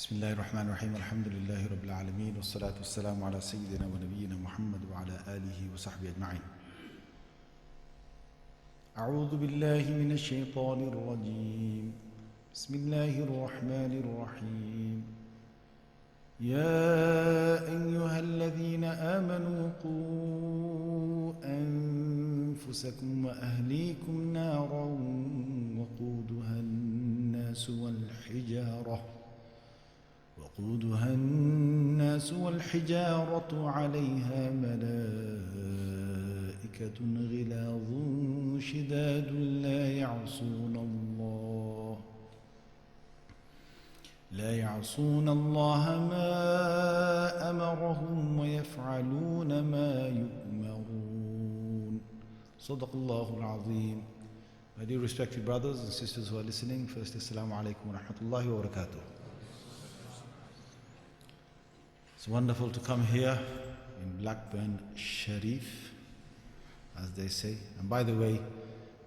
Bismillahirrahmanirrahim. Alhamdulillahi Rabbil Alameen. Wassalatu wassalamu ala Sayyidina wa Nabiyyina Muhammad wa ala alihi wa sahbihi ajma'in. A'udhu billahi minash shaitanir rajeem. Bismillahir rahmanir rahim. Ya ayyuhalladhina amanu qu anfusakum wa ahlikum naran waquduha an-nas wal hijarah وقودها الناس والحجارة عليها ملائكة غلاظ شداد لا يعصون الله ما أمرهم ويفعلون ما يؤمرون. صدق الله العظيم. My dear respected brothers and sisters who are listening, firstly, Assalamu alaikum wa rahmatullahi wa barakatuh. It's wonderful to come here in Blackburn Sharif, as they say. And by the way,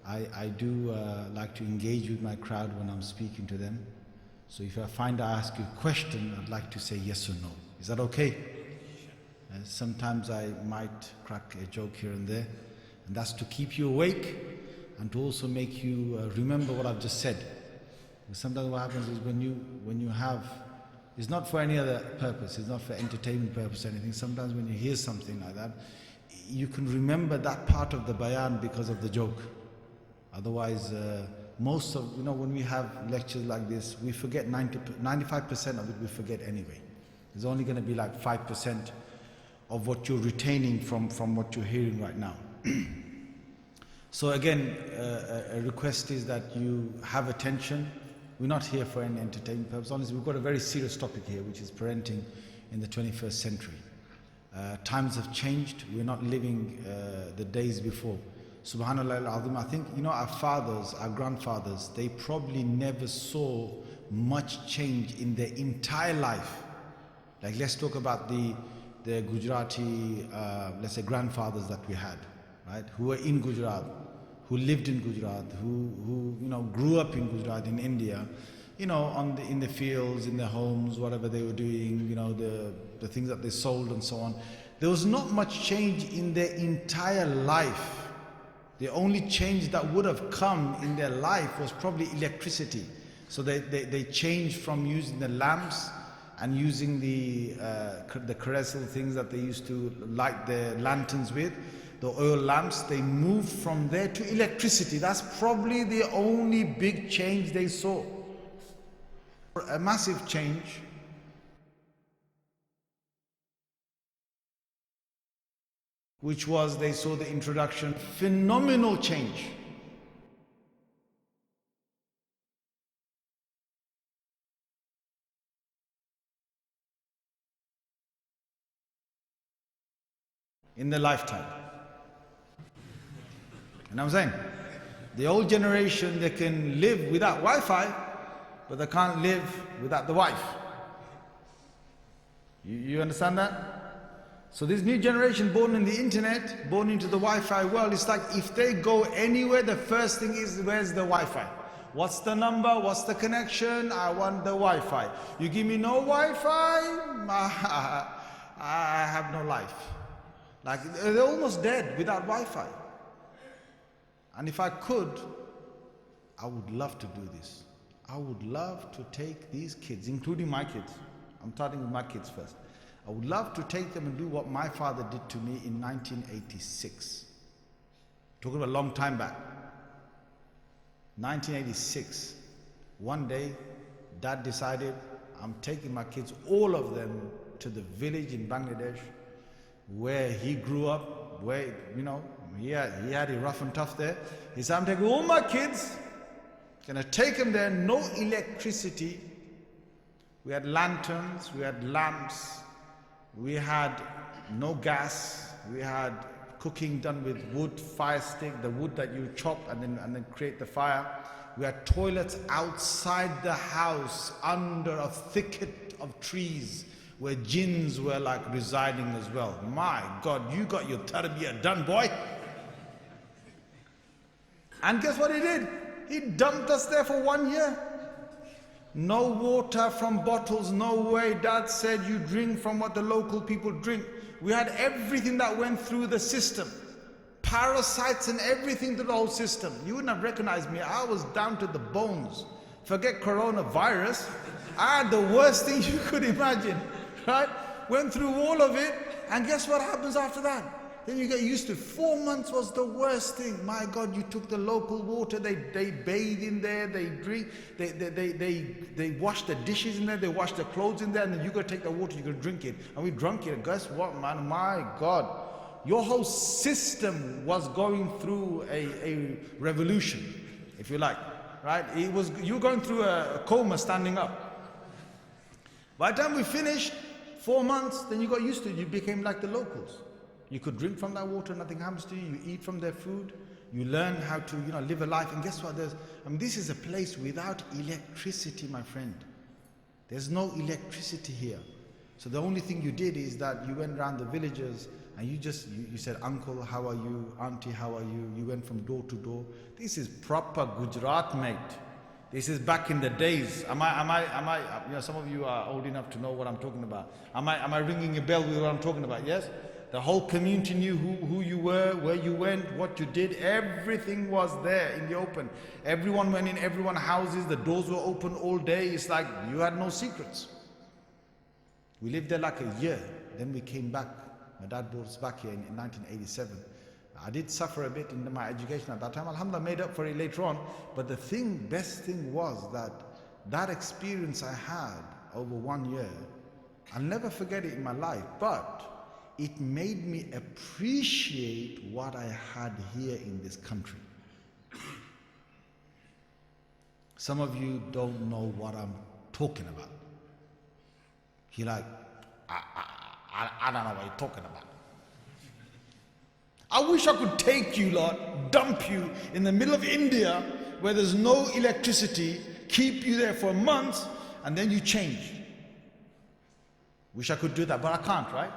I do like to engage with my crowd when I'm speaking to them. So if I find I ask you a question, I'd like to say yes or no. Is that okay? Sometimes I might crack a joke here and there, and that's to keep you awake and to also make you remember what I've just said. Because sometimes what happens is when you have, it's not for any other purpose, it's not for entertainment purpose or anything. Sometimes when you hear something like that, you can remember that part of the bayan because of the joke. Otherwise, most of, when we have lectures like this, we forget 95% of it we forget anyway. There's only going to be like 5% of what you're retaining from what you're hearing right now. So again, a request is that you have attention. We're not here for any entertainment purpose. Honestly, we've got a very serious topic here, which is parenting in the 21st century. Times have changed. We're not living the days before. Subhanallah al-Azim. I think, our fathers, our grandfathers, they probably never saw much change in their entire life. Like, let's talk about the Gujarati, let's say, grandfathers that we had, right? Who were in Gujarat, who lived in Gujarat, who grew up in Gujarat, in India, in the fields, in their homes, whatever they were doing, the things that they sold and so on. There was not much change in their entire life. The only change that would have come in their life was probably electricity. So they changed from using the lamps and using the carousel things that they used to light their lanterns with, the oil lamps. They moved from there to electricity. That's probably the only big change they saw. A massive change. Which was, they saw the introduction, phenomenal change. In their lifetime. And I'm saying, the old generation, they can live without Wi-Fi, but they can't live without the wife. You understand that? So this new generation born in the internet, born into the Wi-Fi world, it's like if they go anywhere, the first thing is, where's the Wi-Fi? What's the number? What's the connection? I want the Wi-Fi. You give me no Wi-Fi, I have no life. Like, they're almost dead without Wi-Fi. And if I could, I would love to do this. I would love to take these kids, including my kids. I'm starting with my kids first. I would love to take them and do what my father did to me in 1986. Talking about a long time back. 1986. One day, Dad decided, I'm taking my kids, all of them, to the village in Bangladesh, where he grew up, where, he had it rough and tough there. He said, I'm taking all my kids, gonna take them there, no electricity. We had lanterns, we had lamps, we had no gas, we had cooking done with wood, fire stick, the wood that you chop and then create the fire. We had toilets outside the house, under a thicket of trees, where jinns were like residing as well. My God, you got your tarbiyah done, boy. And guess what he did? He dumped us there for 1 year. No water from bottles, no way. Dad said you drink from what the local people drink. We had everything that went through the system. Parasites and everything to the whole system. You wouldn't have recognized me. I was down to the bones. Forget coronavirus. I had the worst thing you could imagine, right? Went through all of it, and guess what happens after that? Then you get used to it. 4 months was the worst thing. My God, you took the local water, they bathe in there, they drink, they wash the dishes in there, they wash the clothes in there, and then you gotta take the water, you gotta drink it. And we drank it, and guess what, man? My God. Your whole system was going through a revolution, if you like, right? You were going through a coma standing up. By the time we finished, 4 months, then you got used to it. You became like the locals. You could drink from that water, nothing happens to you. You eat from their food. You learn how to, live a life. And guess what? This is a place without electricity, my friend. There's no electricity here. So the only thing you did is that you went around the villages and you said, uncle, how are you? Auntie, how are you? You went from door to door. This is proper Gujarat, mate. This is back in the days. Am I, some of you are old enough to know what I'm talking about. Am I ringing a bell with what I'm talking about? Yes? The whole community knew who you were, where you went, what you did. Everything was there in the open. Everyone went in everyone's houses. The doors were open all day. It's like you had no secrets. We lived there like a year. Then we came back. My dad brought us back here in 1987. I did suffer a bit in my education at that time. Alhamdulillah, made up for it later on. But the best thing was that experience I had over 1 year, I'll never forget it in my life. But it made me appreciate what I had here in this country. Some of you don't know what I'm talking about. You're like, I don't know what you're talking about. I wish I could take you, Lord, dump you in the middle of India where there's no electricity, keep you there for months, and then you change. Wish I could do that, but I can't, right?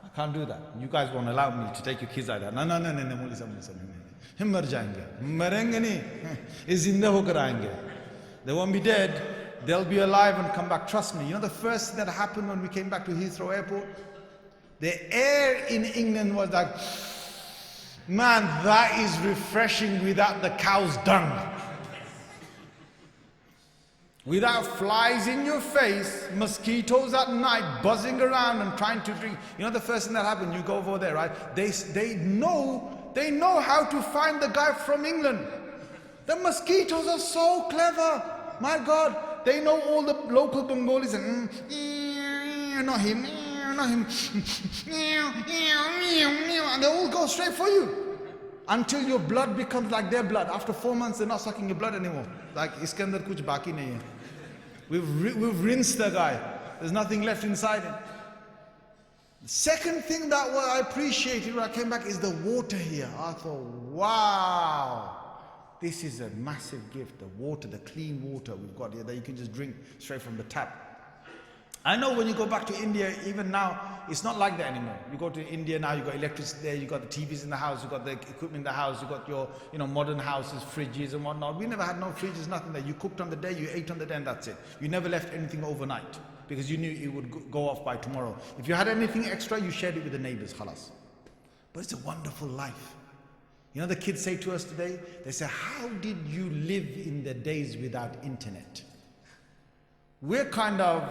I can't do that. You guys won't allow me to take your kids like that. No. हम मर जाएंगे, मरेंगे नहीं, ये जिंदा होकर आएंगे. They won't be dead, they'll be alive and come back. Trust me. You know the first thing that happened when we came back to Heathrow Airport? The air in England was like, man, that is refreshing without the cow's dung. Without flies in your face, mosquitoes at night buzzing around and trying to drink. You know the first thing that happened, you go over there, right? They know how to find the guy from England. The mosquitoes are so clever. My God, they know all the local Bengalis and not him, not him. And they all go straight for you. Until your blood becomes like their blood. After 4 months, they're not sucking your blood anymore. Like, iske andar kuch baki nahi hai. We've rinsed the guy. There's nothing left inside him. The second thing that I appreciated when I came back is the water here. I thought, wow, this is a massive gift. The water, the clean water we've got here that you can just drink straight from the tap. I know when you go back to India, even now, it's not like that anymore. You go to India now, you've got electricity there, you've got the TVs in the house, you've got the equipment in the house, you've got your modern houses, fridges and whatnot. We never had no fridges, nothing there. You cooked on the day, you ate on the day, and that's it. You never left anything overnight because you knew it would go off by tomorrow. If you had anything extra, you shared it with the neighbors, khalas. But it's a wonderful life. You know the kids say to us today, they say, how did you live in the days without internet? We're kind of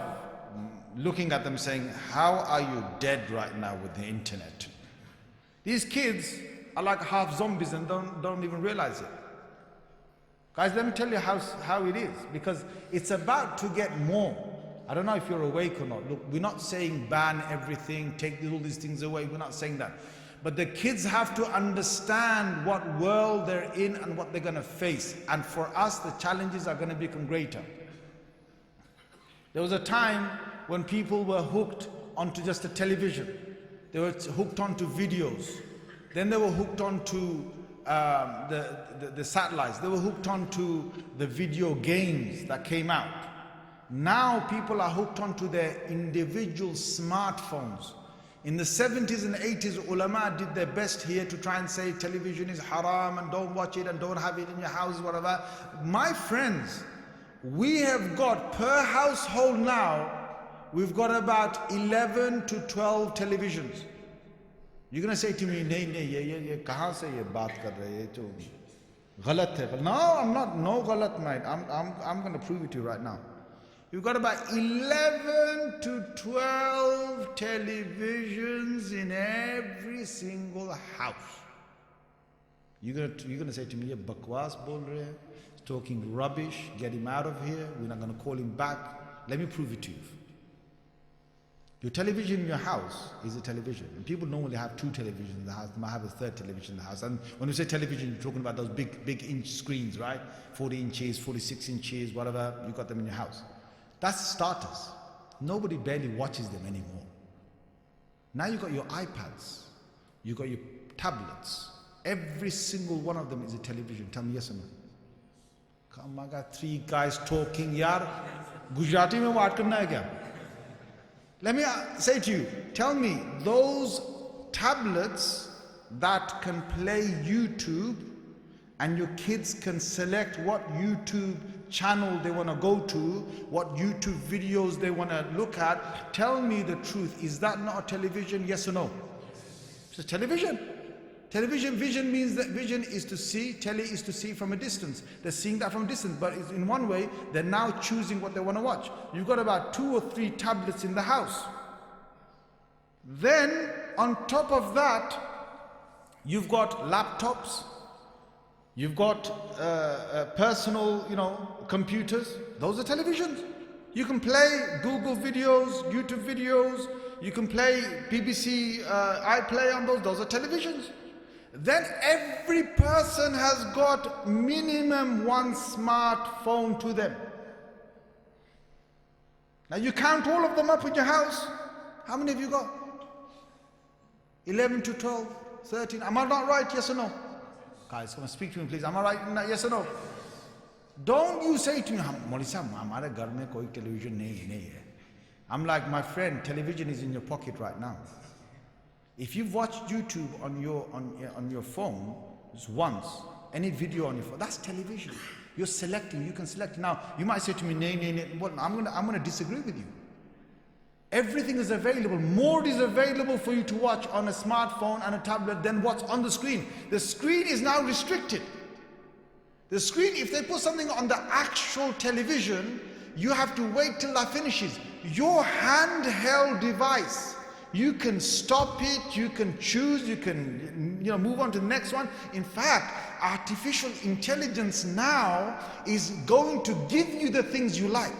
looking at them saying, how are you dead right now with the internet? These kids are like half zombies and don't even realize it. Guys, let me tell you how it is, because it's about to get more. I don't know if you're awake or not. Look, we're not saying ban everything, take all these things away. We're not saying that. But the kids have to understand what world they're in and what they're going to face. And for us, the challenges are going to become greater. There was a time when people were hooked onto just a television. They were hooked onto videos. Then they were hooked onto the satellites. They were hooked onto the video games that came out. Now people are hooked onto their individual smartphones. In the 70s and 80s, ulama did their best here to try and say television is haram and don't watch it and don't have it in your house, whatever. My friends, We have got per household now, we've got about 11 to 12 televisions. You're going to say to me, nahi, ye kahan se ye baat kar rahe hai, jo galat hai. No, I'm not, no galat, mate. I'm going to prove it to you right now. You've got about 11 to 12 televisions in every single house. You're going to say to me, ye bakwas bol rahe hai, he's talking rubbish, get him out of here, we're not going to call him back. Let me prove it to you. Your television in your house is a television. And people normally have 2 televisions in the house. They might have a 3rd television in the house. And when we say television, you're talking about those big inch screens, right? 40 inches, 46 inches, whatever. You got them in your house. That's starters. Nobody barely watches them anymore. Now you got your iPads. You got your tablets. Every single one of them is a television. Tell me yes or no. Come, I got 3 guys talking. Yaar, Gujarati mein baat karna hai kya? Let me say to you, tell me, those tablets that can play YouTube and your kids can select what YouTube channel they want to go to, what YouTube videos they want to look at, tell me the truth. Is that not a television? Yes or no? It's a television. Television vision means that vision is to see, tele is to see from a distance. They're seeing that from a distance, but it's in one way, they're now choosing what they want to watch. You've got about 2 or 3 tablets in the house. Then, on top of that, you've got laptops, you've got personal, computers. Those are televisions. You can play Google videos, YouTube videos, you can play BBC iPlay on those. Those are televisions. Then every person has got minimum 1 smartphone to them. Now you count all of them up in your house. How many have you got? 11 to 12, 13. Am I not right? Yes or no? Guys, come and speak to me, please. Am I right? Yes or no? Don't you say to me, Maulvi Sahab, hamare ghar mein koi television nahi hai. I'm like, my friend, television is in your pocket right now. If you've watched YouTube on your phone just once, any video on your phone, that's television. You're selecting, you can select. Now, you might say to me, nay, well, I'm gonna disagree with you. Everything is available. More is available for you to watch on a smartphone and a tablet than what's on the screen. The screen is now restricted. The screen, if they put something on the actual television, you have to wait till that finishes. Your handheld device, you can stop it, you can choose, you can move on to the next one. In fact, artificial intelligence now is going to give you the things you like.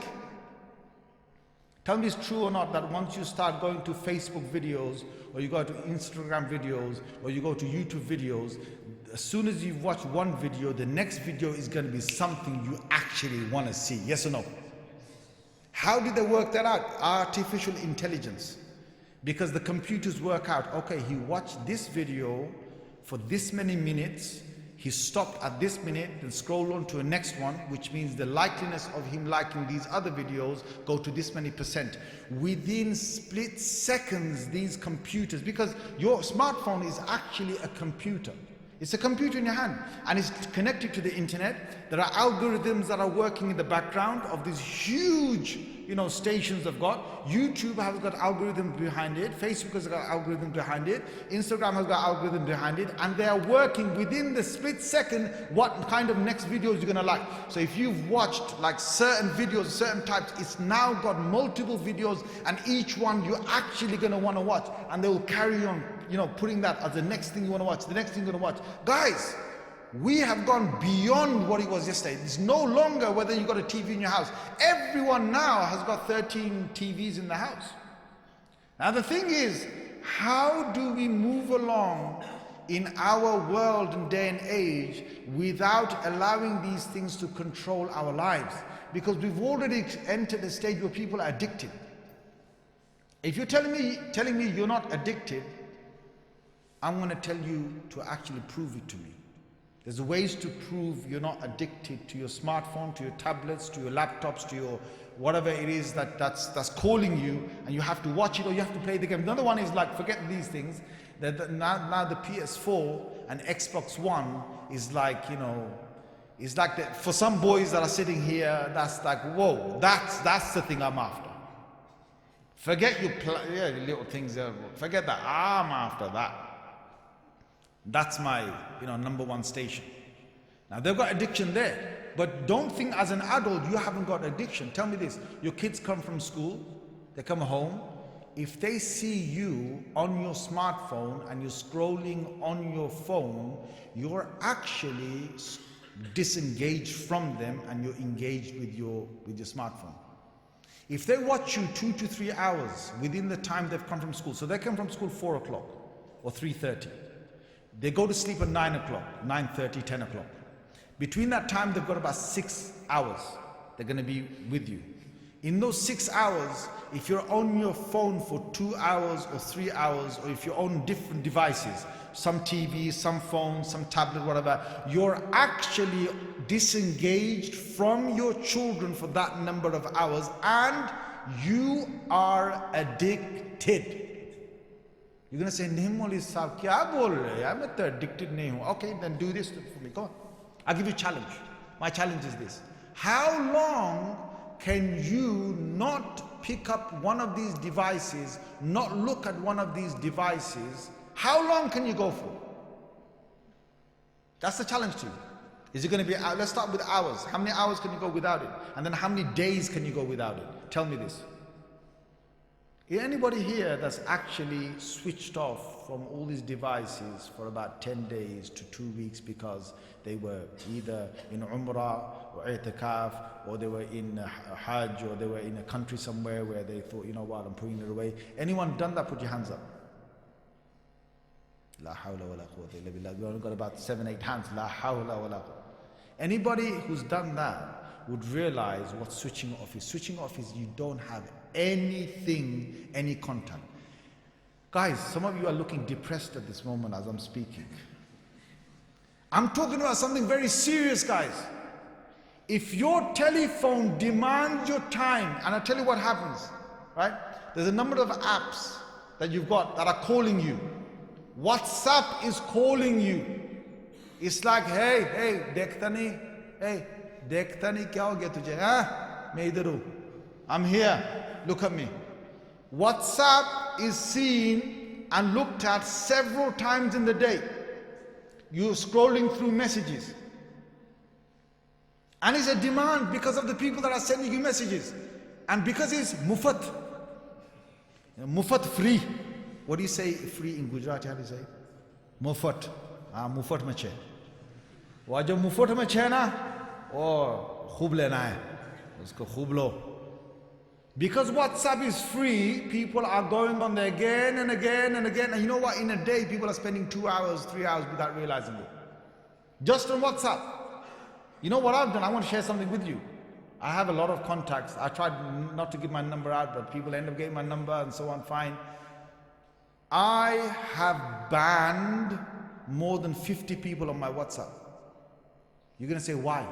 Tell me it's true or not that once you start going to Facebook videos, or you go to Instagram videos, or you go to YouTube videos, as soon as you've watched one video, the next video is going to be something you actually want to see. Yes or no? How did they work that out? Artificial intelligence. Because the computers work out, okay, he watched this video for this many minutes, he stopped at this minute, then scroll on to the next one, which means the likeliness of him liking these other videos go to this many percent. Within split seconds, these computers, because your smartphone is actually a computer. It's a computer in your hand and it's connected to the internet. There are algorithms that are working in the background of these huge stations they've got. YouTube has got algorithms behind it. Facebook has got algorithms behind it. Instagram has got algorithms behind it. And they are working within the split second what kind of next videos you're going to like. So if you've watched like certain videos, certain types, it's now got multiple videos and each one you're actually going to want to watch. And they will carry on, putting that as the next thing you want to watch, the next thing you want to watch. Guys, we have gone beyond what it was yesterday. It's no longer whether you've got a TV in your house. Everyone now has got 13 TVs in the house. Now the thing is, how do we move along in our world and day and age without allowing these things to control our lives? Because we've already entered a stage where people are addicted. If you're telling me you're not addicted, I'm going to tell you to actually prove it to me. There's ways to prove you're not addicted to your smartphone, to your tablets, to your laptops, to your whatever it is that's calling you, and you have to watch it or you have to play the game. Another one is like, forget these things. Now the PS4 and Xbox One is like, It's like that, for some boys that are sitting here, that's like, whoa, that's the thing I'm after. Forget your little things there. Forget that. I'm after that. That's my, number one station. Now they've got addiction there, but don't think as an adult you haven't got addiction. Tell me this: your kids come from school, they come home. If they see you on your smartphone and you're scrolling on your phone, you're actually disengaged from them and you're engaged with your smartphone. If they watch you 2 to 3 hours within the time they've come from school, so they come from school 4 o'clock or 3:30, they go to sleep at 9 o'clock, 9:30, 10 o'clock. Between that time, they've got about 6 hours. They're going to be with you. In those 6 hours, if you're on your phone for 2 hours or 3 hours, or if you're on different devices, some TV, some phone, some tablet, whatever, you're actually disengaged from your children for that number of hours, and you are addicted. You're going to say, "Nahi Maulvi Sahab, kya bol rahe? I'm not addicted nahi hu." Okay, then do this for me. Go on. I'll give you a challenge. My challenge is this: how long can you not pick up one of these devices, not look at one of these devices? How long can you go for? That's the challenge to you. Is it going to be, let's start with hours. How many hours can you go without it? And then how many days can you go without it? Tell me this. Is anybody here that's actually switched off from all these devices for about 10 days to 2 weeks because they were either in Umrah or I'tikaf, or they were in Hajj, or they were in a country somewhere where they thought, I'm putting it away? Anyone done that? Put your hands up. La hawla wa la quwwata illa billah. We only got about 7-8 hands. La hawla wa la quwwata. Anybody who's done that would realize what switching off is. Switching off is you don't have anything, any contact. Guys, some of you are looking depressed at this moment as I'm speaking. I'm talking about something very serious, guys. If your telephone demands your time, and I tell you what happens, right? There's a number of apps that you've got that are calling you. WhatsApp is calling you. It's like, hey, dekhtani, kya ho gaya tujhe? Main idhar hu. I'm here. Look at me. WhatsApp is seen and looked at several times in the day. You're scrolling through messages. And it's a demand because of the people that are sending you messages. And because it's mufat. Mufat, free. What do you say free in Gujarati? How do you say? Mufat. Mufat mein chhe. Wo jo mufat mein chhe na, oh, khub lena hai. Usko khub lo. Because WhatsApp is free, people are going on there again and again and again. And you know what? In a day, people are spending 2 hours, 3 hours without realizing it. Just on WhatsApp. You know what I've done? I want to share something with you. I have a lot of contacts. I tried not to give my number out, but people end up getting my number and so on. Fine. I have banned more than 50 people on my WhatsApp. You're going to say, why?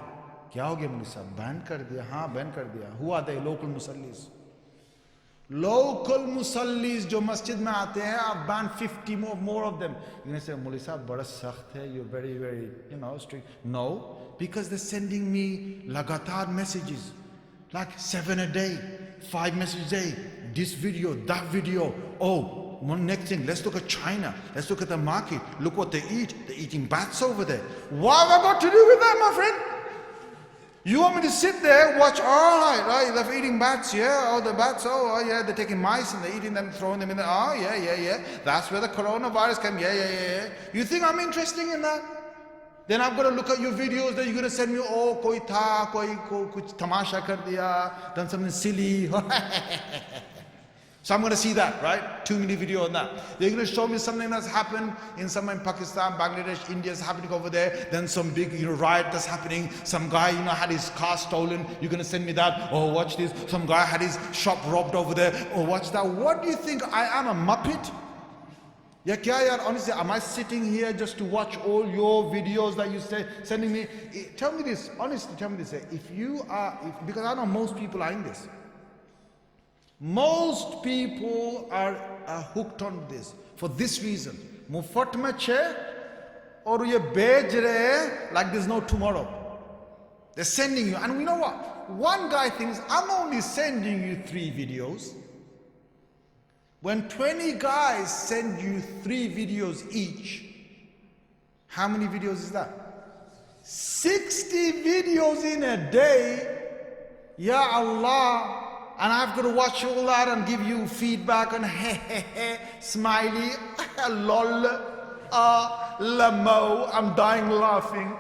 Kya ho gaya Maulvi Sahab? Ban kar diya? Haan, ban kar diya. Who are they? Local musallis. Local musallis jo masjid mein aate hain, I've banned 50 more of them. You're going to say, Maulvi Sahab, bada sakht hai, you're very, very, strict. No, because they're sending me lagatar messages. Like 7 a day, 5 messages a day, this video, that video. Oh, one next thing, let's look at China. Let's look at the market. Look what they eat. They're eating bats over there. What have I got to do with that, my friend? You want me to sit there, watch, all right, they're eating bats, yeah, oh, the bats, oh, yeah, they're taking mice and they're eating them, throwing them in there, oh, yeah, that's where the coronavirus came, yeah. You think I'm interested in that? Then I've got to look at your videos that you're going to send me, oh, koi tha, koi kuch tamasha kar diya, done something silly. So I'm going to see that, right? 2 minute video on that. They're going to show me something that's happened in somewhere in Pakistan, Bangladesh, India is happening over there. Then some big, riot that's happening. Some guy, had his car stolen. You're going to send me that. Oh, watch this. Some guy had his shop robbed over there. Oh, watch that. What do you think? I am a muppet? Yeah, kya yaar, honestly, am I sitting here just to watch all your videos that you say sending me? Tell me this, honestly, tell me this. Because I know most people are in this. Most people are hooked on this for this reason. Mufat mein chhe aur ye bej rahe like there's no tomorrow. They're sending you, and you know what? One guy thinks, I'm only sending you 3 videos. When 20 guys send you 3 videos each, how many videos is that? 60 videos in a day. Ya Allah. And I've got to watch all that and give you feedback and smiley, lol, lamo, I'm dying laughing,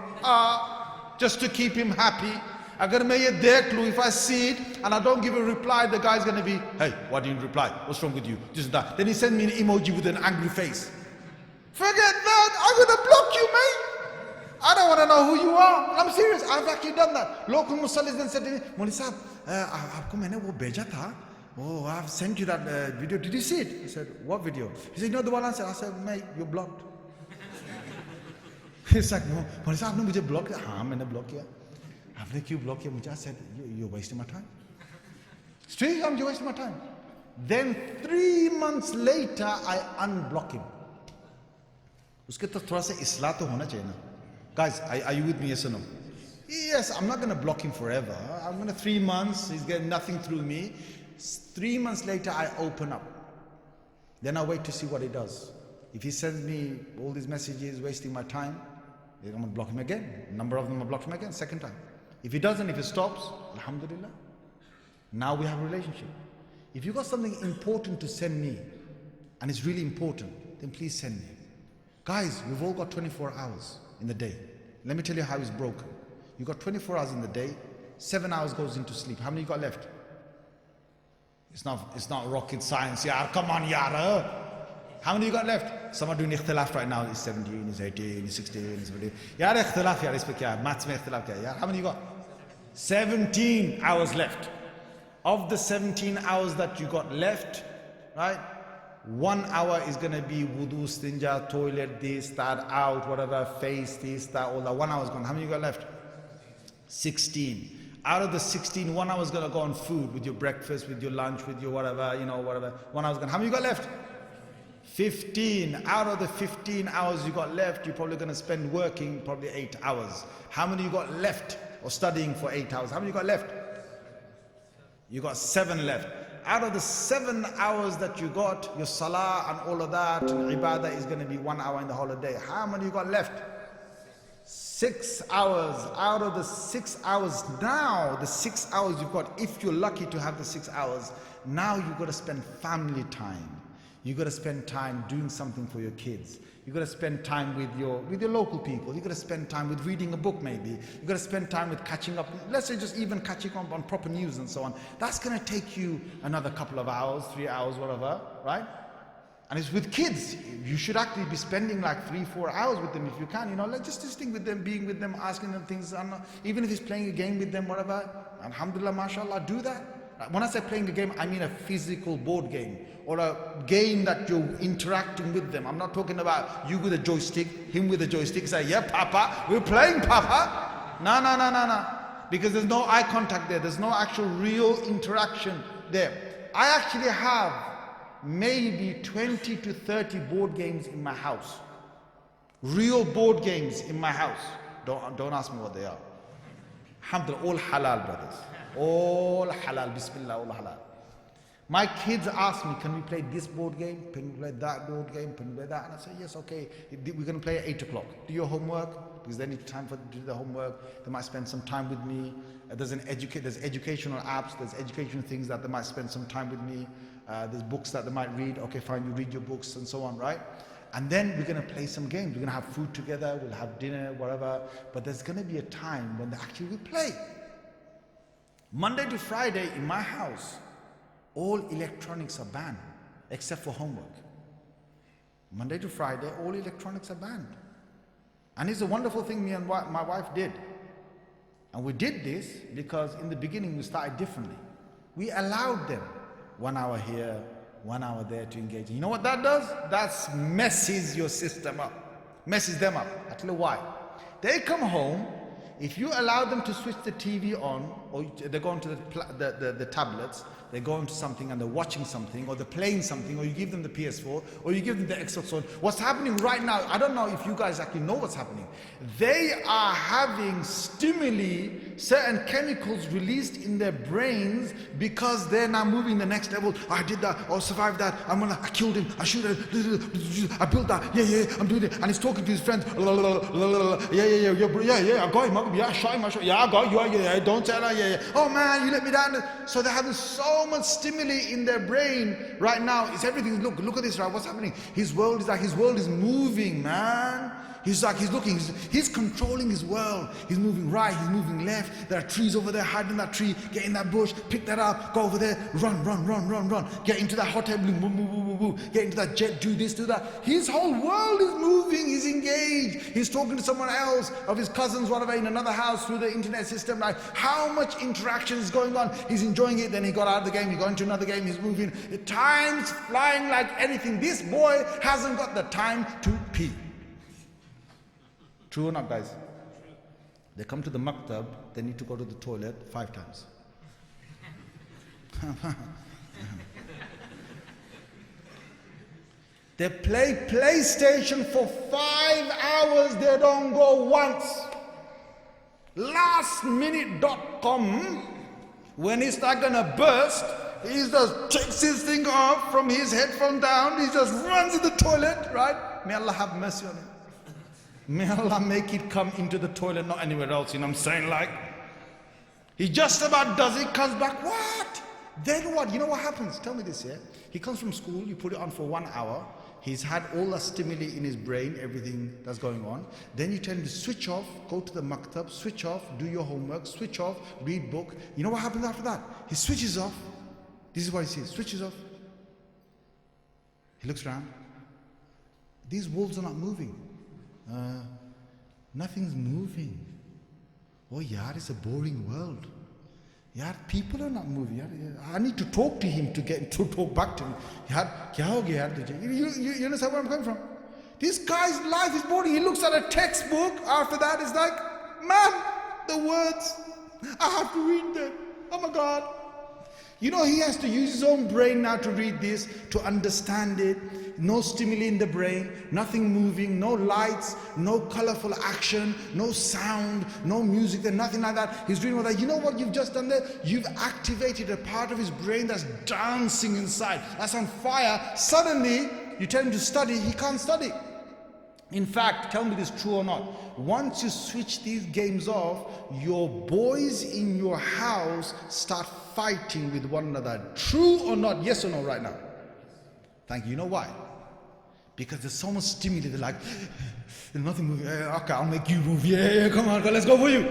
just to keep him happy. I'm going to make it their clue. If I see it and I don't give a reply, the guy's going to be, hey, why didn't you reply? What's wrong with you? This and that. Then he sends me an emoji with an angry face. Forget that. I'm going to block you, mate. I don't want to know who you are. I'm serious. I've actually done that. Local Musallis then said to me, Moli Sahab, aapko maine wo bheja tha. Oh, I've sent you that video. Did you see it? I said, what video? He said, no, the one I said. I said, mate, you're blocked. He's like, no, Moli Sahab, aapne mujhe block kiya. Haan, maine block kiya. Aapne kyun block kiya mujhe? I said, you're wasting my time. Straight, you're wasting my time. Then 3 months later, I unblock him. Uske to thoda sa islah to hona chahiye na. Guys, are you with me, yes or no? Yes, I'm not going to block him forever. I'm going to 3 months, he's getting nothing through me. 3 months later, I open up. Then I wait to see what he does. If he sends me all these messages, wasting my time, I'm going to block him again. A number of them I block him again, second time. If he doesn't, if he stops, alhamdulillah. Now we have a relationship. If you've got something important to send me, and it's really important, then please send me. Guys, we've all got 24 hours in the day. Let me tell you how it's broken. You got 24 hours in the day, 7 hours goes into sleep. How many you got left? It's not rocket science, yaar. Come on, yaar. How many you got left? Some are doing ikhtilaf right now. He's 17, he's 18, he's 16, he's 17. Yaar, ikhtilaf, yaar. Ispe kya? Maths mein ikhtilaf kya? Yaar, how many you got? 17 hours left. Of the 17 hours that you got left, right? 1 hour is going to be wudu, stinja, toilet, this, that, out, whatever, face, this, that, all that. 1 hour is gone. How many you got left? 16. Out of the 16, 1 hour is going to go on food, with your breakfast, with your lunch, with your whatever, whatever. 1 hour is gone. How many you got left? 15. Out of the 15 hours you got left, you're probably going to spend working probably 8 hours. How many you got left? Or studying for 8 hours. How many you got left? You got 7 left. Out of the 7 hours that you got, your salah and all of that, and ibadah is going to be 1 hour in the holiday. How many you got left? 6 hours. Out of the 6 hours now, the 6 hours you've got, if you're lucky to have the 6 hours, now you've got to spend family time. You've got to spend time doing something for your kids. You've got to spend time with your local people. You've got to spend time with reading a book maybe. You've got to spend time with catching up. Let's say just even catching up on proper news and so on. That's going to take you another couple of hours, 3 hours, whatever, right? And it's with kids. You should actually be spending like 3-4 hours with them if you can. Let's just think with them, being with them, asking them things. Even if it's playing a game with them, whatever. Alhamdulillah, mashallah, do that. When I say playing a game, I mean a physical board game or a game that you're interacting with them. I'm not talking about you with a joystick, him with a joystick. Say, yeah, Papa, we're playing, Papa. No. Because there's no eye contact there. There's no actual real interaction there. I actually have maybe 20 to 30 board games in my house. Real board games in my house. Don't ask me what they are. Alhamdulillah, all halal, brothers. All halal, bismillah, all halal. My kids ask me, can we play this board game? Can we play that board game? Can we play that? And I say, yes, okay. We're going to play at 8 o'clock. Do your homework, because they need time to do the homework. They might spend some time with me. There's educational apps, there's educational things that they might spend some time with me. There's books that they might read. Okay, fine, you read your books and so on, right? And then we're going to play some games. We're going to have food together, we'll have dinner, whatever. But there's going to be a time when they actually will play. Monday to Friday in my house, all electronics are banned, except for homework. Monday to Friday, all electronics are banned. And it's a wonderful thing me and my wife did. And we did this because in the beginning we started differently. We allowed them 1 hour here, 1 hour there to engage. You know what that does? That messes your system up, messes them up. I'll tell you why. They come home. If you allow them to switch the TV on, or they go into the tablets, they go into something and they're watching something, or they're playing something, or you give them the PS4, or you give them the Xbox One. What's happening right now, I don't know if you guys actually know what's happening. They are having stimuli certain chemicals released in their brains because they're now moving the next level. I did that, I survived that, I killed him, I shoot him, I built that, yeah, I'm doing it. And he's talking to his friends, yeah, I got him, yeah, I shot him, yeah, I got you, yeah, don't tell her, yeah. Oh man, you let me down. So they're having so much stimuli in their brain right now. It's everything. Look at this, right? What's happening? His world is moving, man. He's looking, he's controlling his world. He's moving right, he's moving left. There are trees over there, hide in that tree, get in that bush, pick that up, go over there, run. Get into that hot air balloon, get into that jet, do this, do that. His whole world is moving, he's engaged. He's talking to someone else, of his cousins, whatever, in another house through the internet system. Like, how much interaction is going on? He's enjoying it, then he got out of the game, he got into another game, he's moving. Time's flying like anything. This boy hasn't got the time to pee. True or not, guys? They come to the maktab, they need to go to the toilet 5 times. They play PlayStation for 5 hours, they don't go once. Lastminute.com, when it's not gonna burst, he just takes his thing off from his headphone down, he just runs to the toilet, right? May Allah have mercy on him. May Allah make it come into the toilet, not anywhere else, you know what I'm saying? Like, he just about does it, comes back, what? Then what? You know what happens? Tell me this, yeah? He comes from school, you put it on for 1 hour, he's had all the stimuli in his brain, everything that's going on. Then you tell him to switch off, go to the maktab, switch off, do your homework, switch off, read book. You know what happens after that? He switches off. This is what he sees, switches off. He looks around. These wolves are not moving. Nothing's moving. Oh yaar, it's a boring world. Yaar, people are not moving. Yaar, I need to talk to him to get to talk back to him. Yaar, kya ho gaya yaar? You understand where I'm coming from? This guy's life is boring. He looks at a textbook. After that, it's like, man, the words, I have to read them. Oh my God. You know, he has to use his own brain now to read this, to understand it. No stimuli in the brain, nothing moving, no lights, no colorful action, no sound, no music, there's nothing like that. He's doing all that. You know what you've just done there? You've activated a part of his brain that's dancing inside, that's on fire. Suddenly, you tell him to study, he can't study. In fact, tell me this, true or not, once you switch these games off, your boys in your house start fighting with one another. True or not? Yes or no right now? Thank you. You know why? Because there's so much stimuli. They're like, there's nothing moving. Okay, I'll make you move. Yeah, come on, let's go for you.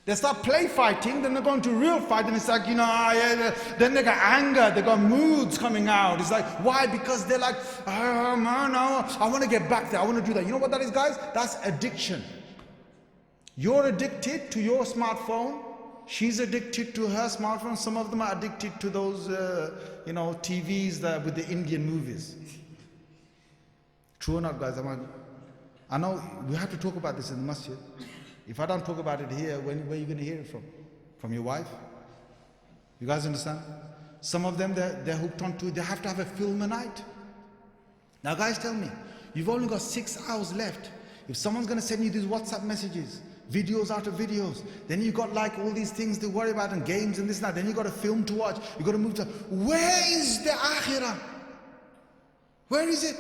They start play fighting, then they're going to real fight, and it's like, you know, then they got anger, they got moods coming out. It's like, why? Because they're like, oh man, I want to get back there, I want to do that. You know what that is, guys? That's addiction. You're addicted to your smartphone. She's addicted to her smartphone. Some of them are addicted to those, TVs with the Indian movies. True or not, guys? I know we have to talk about this in the masjid. If I don't talk about it here, where are you going to hear it from? From your wife? You guys understand? Some of them, they're hooked onto it. They have to have a film a night. Now, guys, tell me, you've only got 6 hours left. If someone's going to send you these WhatsApp messages, videos out of videos, then you got like all these things to worry about and games and this and that, then you got a film to watch, you got to move to, where is the akhirah? Where is it?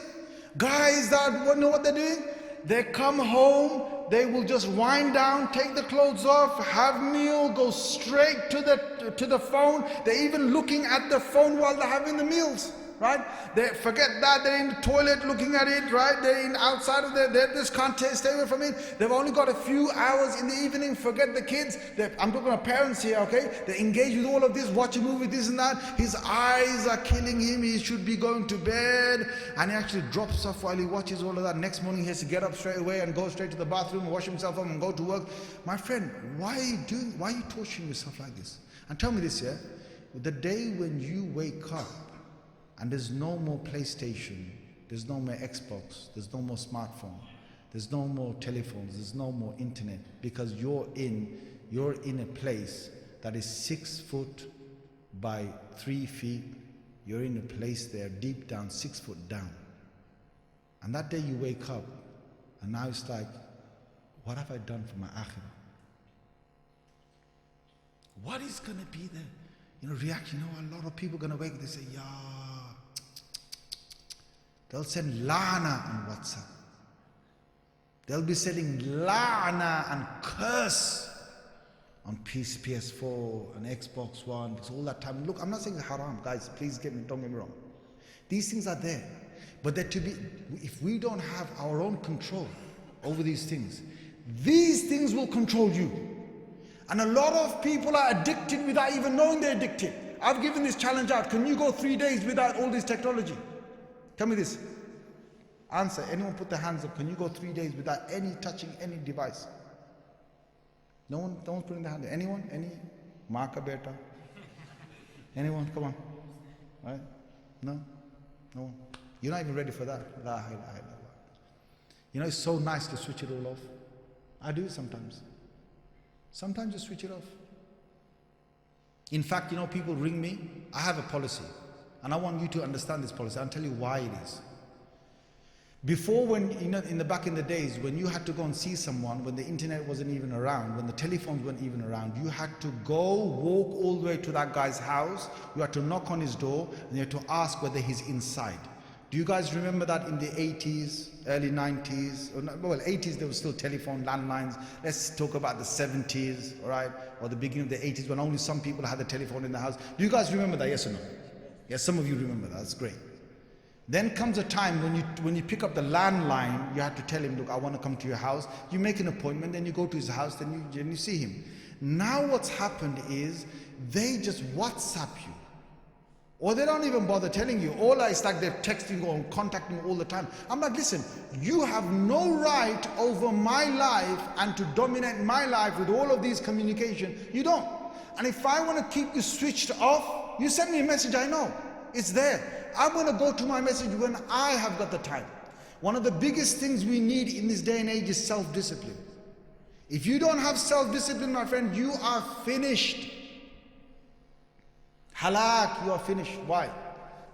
Guys that know what they're doing? They come home, they will just wind down, take the clothes off, have meal, go straight to the phone. They're even looking at the phone while they're having the meals. Right? They forget that, they're in the toilet looking at it, right? They're in outside of there, they just can't stay away from it. They've only got a few hours in the evening, forget the kids. I'm talking about parents here, okay? They engage with all of this, watch a movie, this and that. His eyes are killing him, he should be going to bed, and he actually drops off while he watches all of that. Next morning he has to get up straight away and go straight to the bathroom, wash himself up and go to work. My friend, why are you torturing yourself like this? And tell me this, yeah? The day when you wake up, and there's no more PlayStation, there's no more Xbox, there's no more smartphone, there's no more telephones, there's no more internet, because you're in a place that is 6 foot by 3 feet. You're in a place there deep down, 6 foot down. And that day you wake up, and now it's like, what have I done for my akhirah? What is going to be the reaction? A lot of people are going to wake up, they say, yeah. They'll send la'na on WhatsApp. They'll be sending la'na and curse on PS4 and Xbox One. It's all that time. Look, I'm not saying it's haram, guys. Please don't get me wrong. These things are there. But if we don't have our own control over these things will control you. And a lot of people are addicted without even knowing they're addicted. I've given this challenge out. Can you go 3 days without all this technology? Tell me this. Answer. Anyone put their hands up. Can you go 3 days without touching any device? No one's putting their hand up. Anyone? Any? Marka beta? Anyone? Come on. Right? No? No one. You're not even ready for that. La ilaha illallah. It's so nice to switch it all off. I do it sometimes. Sometimes just switch it off. In fact, people ring me. I have a policy. And I want you to understand this policy. I'll tell you why it is. Before, when in the back in the days, when you had to go and see someone, when the internet wasn't even around, when the telephones weren't even around, you had to walk all the way to that guy's house. You had to knock on his door, and you had to ask whether he's inside. Do you guys remember that in the 80s, early 90s? Well, 80s there was still telephone, landlines. Let's talk about the 70s, all right? Or the beginning of the 80s when only some people had a telephone in the house. Do you guys remember that, yes or no? Yes, some of you remember that. That's great. Then comes a time when you pick up the landline, you have to tell him, look, I want to come to your house. You make an appointment, then you go to his house, then you see him. Now what's happened is they just WhatsApp you. Or they don't even bother telling you. It's like they're texting or contacting you all the time. I'm like, listen, you have no right over my life and to dominate my life with all of these communication. You don't. And if I want to keep you switched off, you send me a message, I know. It's there. I'm going to go to my message when I have got the time. One of the biggest things we need in this day and age is self-discipline. If you don't have self-discipline, my friend, you are finished. Halak, you are finished. Why?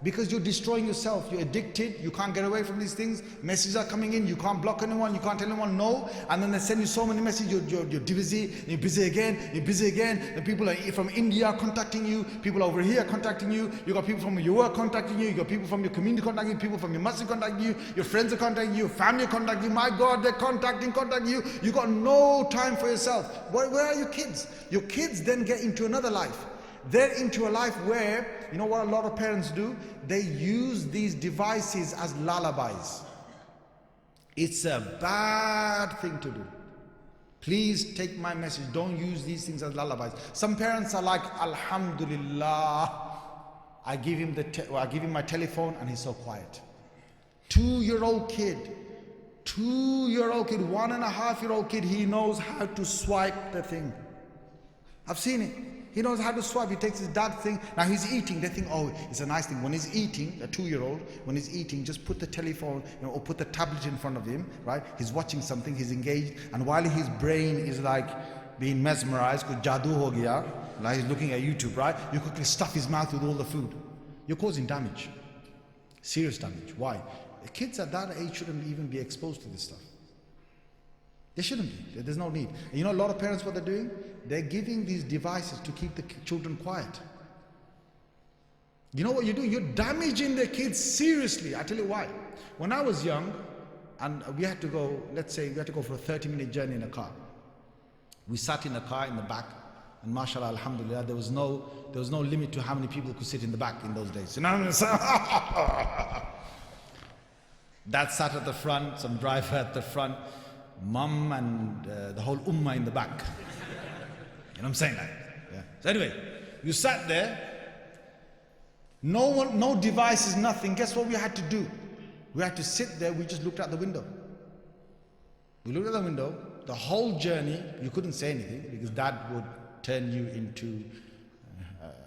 Because you're destroying yourself. You're addicted. You can't get away from these things. Messages are coming in. You can't block anyone. You can't tell anyone no. And then they send you so many messages. You're busy. You're busy again. You're busy again. The people from India are contacting you. People over here are contacting you. You got people from your work contacting you. You got people from your community contacting you. People from your masjid contacting you. Your friends are contacting you. Your family are contacting you. My God, they're contacting you. You got no time for yourself. Where are your kids? Your kids then get into another life. They're into a life where, you know what a lot of parents do? They use these devices as lullabies. It's a bad thing to do. Please take my message. Don't use these things as lullabies. Some parents are like, Alhamdulillah, I give him my telephone and he's so quiet. 2-year-old kid, 1.5-year-old kid, he knows how to swipe the thing. I've seen it. He knows how to swipe. He takes his dad's thing. Now he's eating. They think, oh, it's a nice thing. When he's eating, a 2-year-old, when he's eating, just put the telephone, or put the tablet in front of him, right? He's watching something, he's engaged. And while his brain is like being mesmerized, kuch jadoo ho gaya, like he's looking at YouTube, right? You quickly stuff his mouth with all the food. You're causing damage. Serious damage. Why? The kids at that age shouldn't even be exposed to this stuff. They shouldn't be. There's no need. And a lot of parents, what they're doing? They're giving these devices to keep the children quiet. You know what you're doing? You're damaging the kids seriously. I tell you why. When I was young, and we had to go, let's say we had to go for a 30-minute journey in a car. We sat in a car in the back, and mashallah, alhamdulillah, there was no limit to how many people could sit in the back in those days. You know what I'm saying? Dad sat at the front, some driver at the front, mum and the whole ummah in the back. You know what I'm saying? Yeah. So anyway, you sat there, no devices, nothing. Guess what we had to do? We had to sit there, we just looked out the window. We looked at the window, the whole journey, you couldn't say anything because Dad would turn you into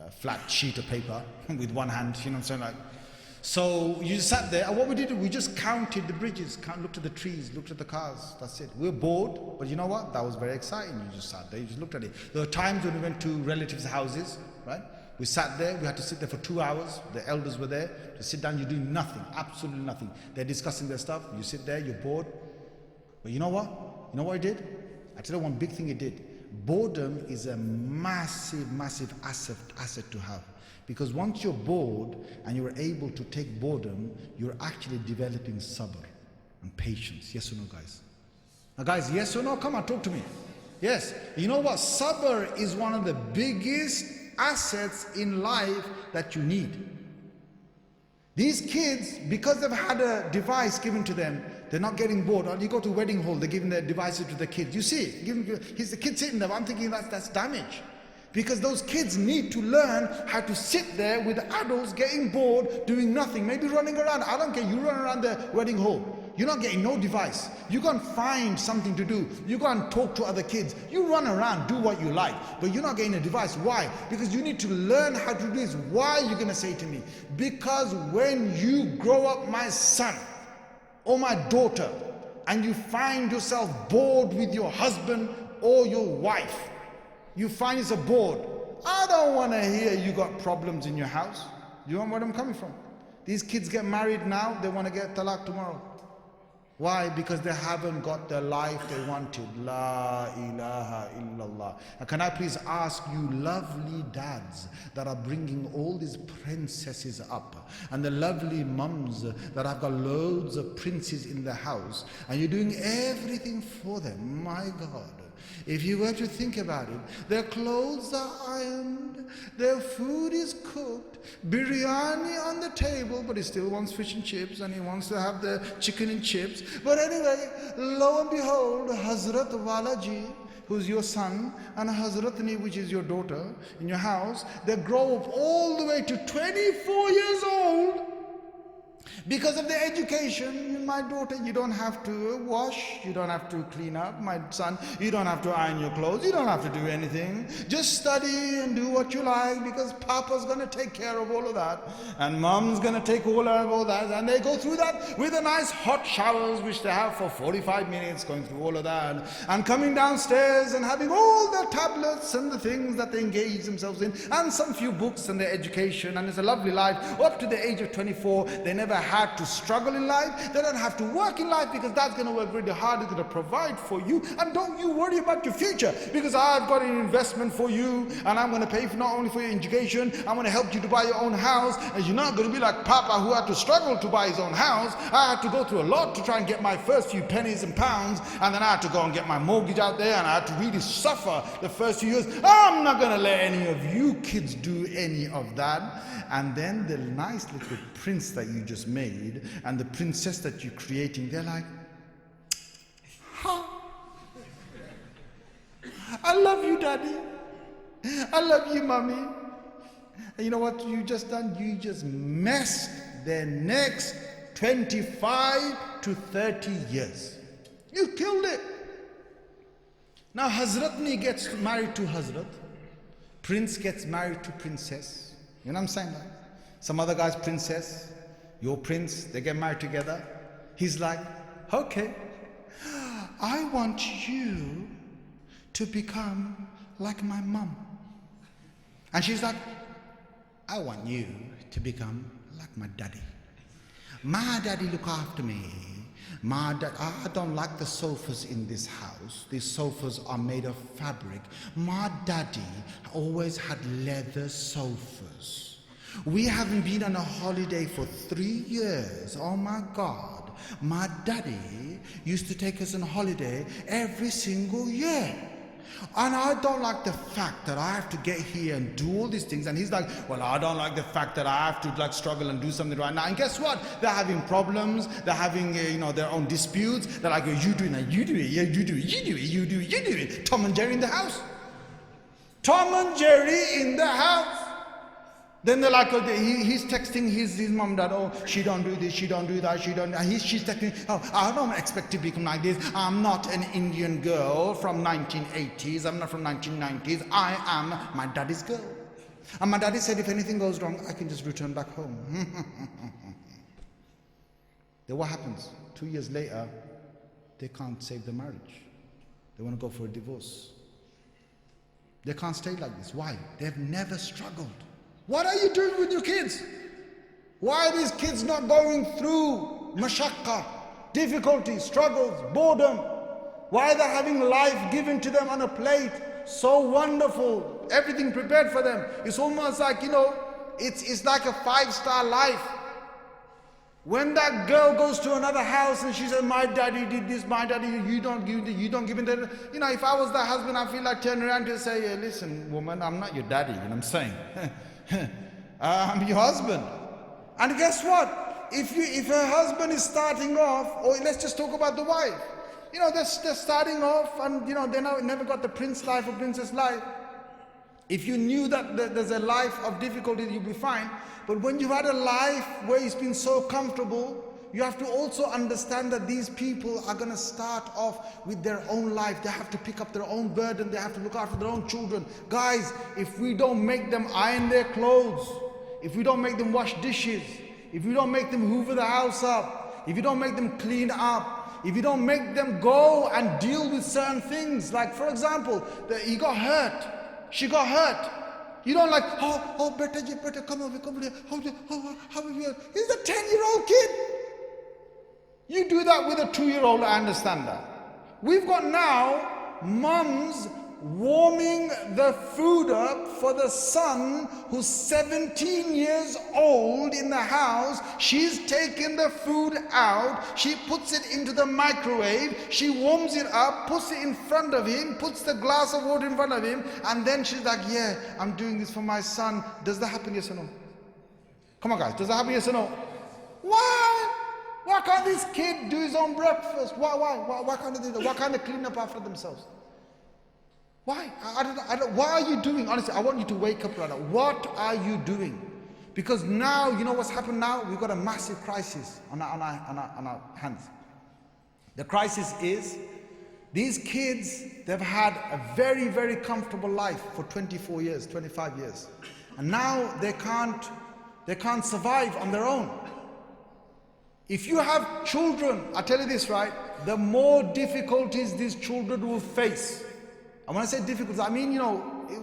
a flat sheet of paper with one hand, you know what I'm saying? So you sat there, and what we did, we just counted the bridges, looked at the trees, looked at the cars, that's it. We were bored, but you know what? That was very exciting. You just sat there, you just looked at it. There were times when we went to relatives' houses, right? We sat there, we had to sit there for 2 hours. The elders were there to sit down, you're doing nothing, absolutely nothing. They're discussing their stuff, you sit there, you're bored. But you know what? You know what he did? I tell you one big thing he did. boredom is a massive asset to have. Because once you're bored and you're able to take boredom, you're actually developing sabr and patience. Yes or no, guys? Now guys, yes or no? Come on, talk to me. Yes. You know what? Sabr is one of the biggest assets in life that you need. These kids, because they've had a device given to them, they're not getting bored. Or you go to a wedding hall, they're giving their devices to the kids. You see, he's the kid sitting there. I'm thinking that's damage. Because those kids need to learn how to sit there with the adults getting bored, doing nothing, maybe running around. I don't care, you run around the wedding hall. You're not getting no device. You go and find something to do. You go and talk to other kids. You run around, do what you like, but you're not getting a device. Why? Because you need to learn how to do this. Why are you going to say to me? Because when you grow up, my son or my daughter, and you find yourself bored with your husband or your wife, you find yourself bored. I don't want to hear you got problems in your house. You know where I'm coming from? These kids get married now, they want to get talaq tomorrow. Why? Because they haven't got the life they wanted. La ilaha illallah. Now can I please ask you lovely dads that are bringing all these princesses up, and the lovely mums that have got loads of princes in the house, and you're doing everything for them. My God. If you were to think about it, their clothes are ironed, their food is cooked, biryani on the table, but he still wants fish and chips, and he wants to have the chicken and chips. But anyway, lo and behold, Hazrat Walaji, who's your son, and Hazratni, which is your daughter, in your house, they grow up all the way to 24 years old. Because of their education. My daughter, you don't have to wash, you don't have to clean up. My son, you don't have to iron your clothes, you don't have to do anything. Just study and do what you like, because Papa's going to take care of all of that, and Mom's going to take all of all that. And they go through that with a nice hot showers, which they have for 45 minutes, going through all of that, and coming downstairs and having all the tablets and the things that they engage themselves in, and some few books and their education. And it's a lovely life. Up to the age of 24, they never had to struggle in life. They don't have to work in life, because Dad's going to work really hard. He's going to provide for you, and don't you worry about your future, because I've got an investment for you, and I'm going to pay for not only for your education, I'm going to help you to buy your own house. And you're not going to be like Papa, who had to struggle to buy his own house. I had to go through a lot to try and get my first few pennies and pounds, and then I had to go and get my mortgage out there, and I had to really suffer the first few years. I'm not going to let any of you kids do any of that. And then the nice little prince that you just made, and the princess that you're creating, they're like, huh? I love you, Daddy. I love you, Mommy. And you know what you just done? You just messed their next 25 to 30 years. You killed it. Now Hazratni gets married to Hazrat. Prince gets married to princess. You know what I'm saying? Some other guy's princess, your prince, they get married together. He's like, okay, I want you to become like my mum. And she's like, I want you to become like my daddy. My daddy look after me. I don't like the sofas in this house. These sofas are made of fabric. My daddy always had leather sofas. We haven't been on a holiday for 3 years. Oh my God. My daddy used to take us on holiday every single year. And I don't like the fact that I have to get here and do all these things. And he's like, well, I don't like the fact that I have to struggle and do something right now. And guess what? They're having problems. They're having, their own disputes. They're like, you do it, you do it, yeah, you do it, you do it, you do it, you do it. Tom and Jerry in the house. Tom and Jerry in the house. Then they're like, he's texting his mom, dad, oh, she don't do this, she don't do that, she's texting, oh, I don't expect to become like this. I'm not an Indian girl from 1980s, I'm not from 1990s, I am my daddy's girl. And my daddy said, if anything goes wrong, I can just return back home. Then what happens? 2 years later, they can't save the marriage. They want to go for a divorce. They can't stay like this. Why? They've never struggled. What are you doing with your kids? Why are these kids not going through mashaqqa, difficulties, struggles, boredom? Why are they having life given to them on a plate? so wonderful, everything prepared for them. It's almost like, it's like a 5-star life. When that girl goes to another house and she says, my daddy did this, my daddy, you don't give him that. If I was the husband, I feel like turning around to say, hey, listen, woman, I'm not your daddy, what I'm saying. I'm your husband. And guess what? If her husband is starting off, or let's just talk about the wife. They're starting off and, they never got the prince life or princess life. If you knew that there's a life of difficulty, you'll be fine. But when you've had a life where it's been so comfortable, you have to also understand that these people are going to start off with their own life. They have to pick up their own burden. They have to look after their own children. Guys, if we don't make them iron their clothes, if we don't make them wash dishes, if we don't make them hoover the house up, if you don't make them clean up, if you don't make them go and deal with certain things, like for example, he got hurt, she got hurt. You don't like, better come over here. How are you? He's a 10-year-old kid. You do that with a 2-year-old, I understand that. We've got now mums warming the food up for the son who's 17 years old in the house. She's taken the food out, she puts it into the microwave, she warms it up, puts it in front of him, puts the glass of water in front of him, and then she's like, yeah, I'm doing this for my son. Does that happen, yes or no? Come on guys, does that happen, yes or no? Why can't this kid do his own breakfast? Why can't they do that? Why can't they clean up after themselves? Why? Why are you doing? Honestly, I want you to wake up right now. What are you doing? Because now, you know what's happened now? We've got a massive crisis on our hands. The crisis is, these kids, they've had a very, very comfortable life for 24 years, 25 years. And now they can't survive on their own. If you have children, I tell you this, right? The more difficulties these children will face. And when I say difficulties, I mean,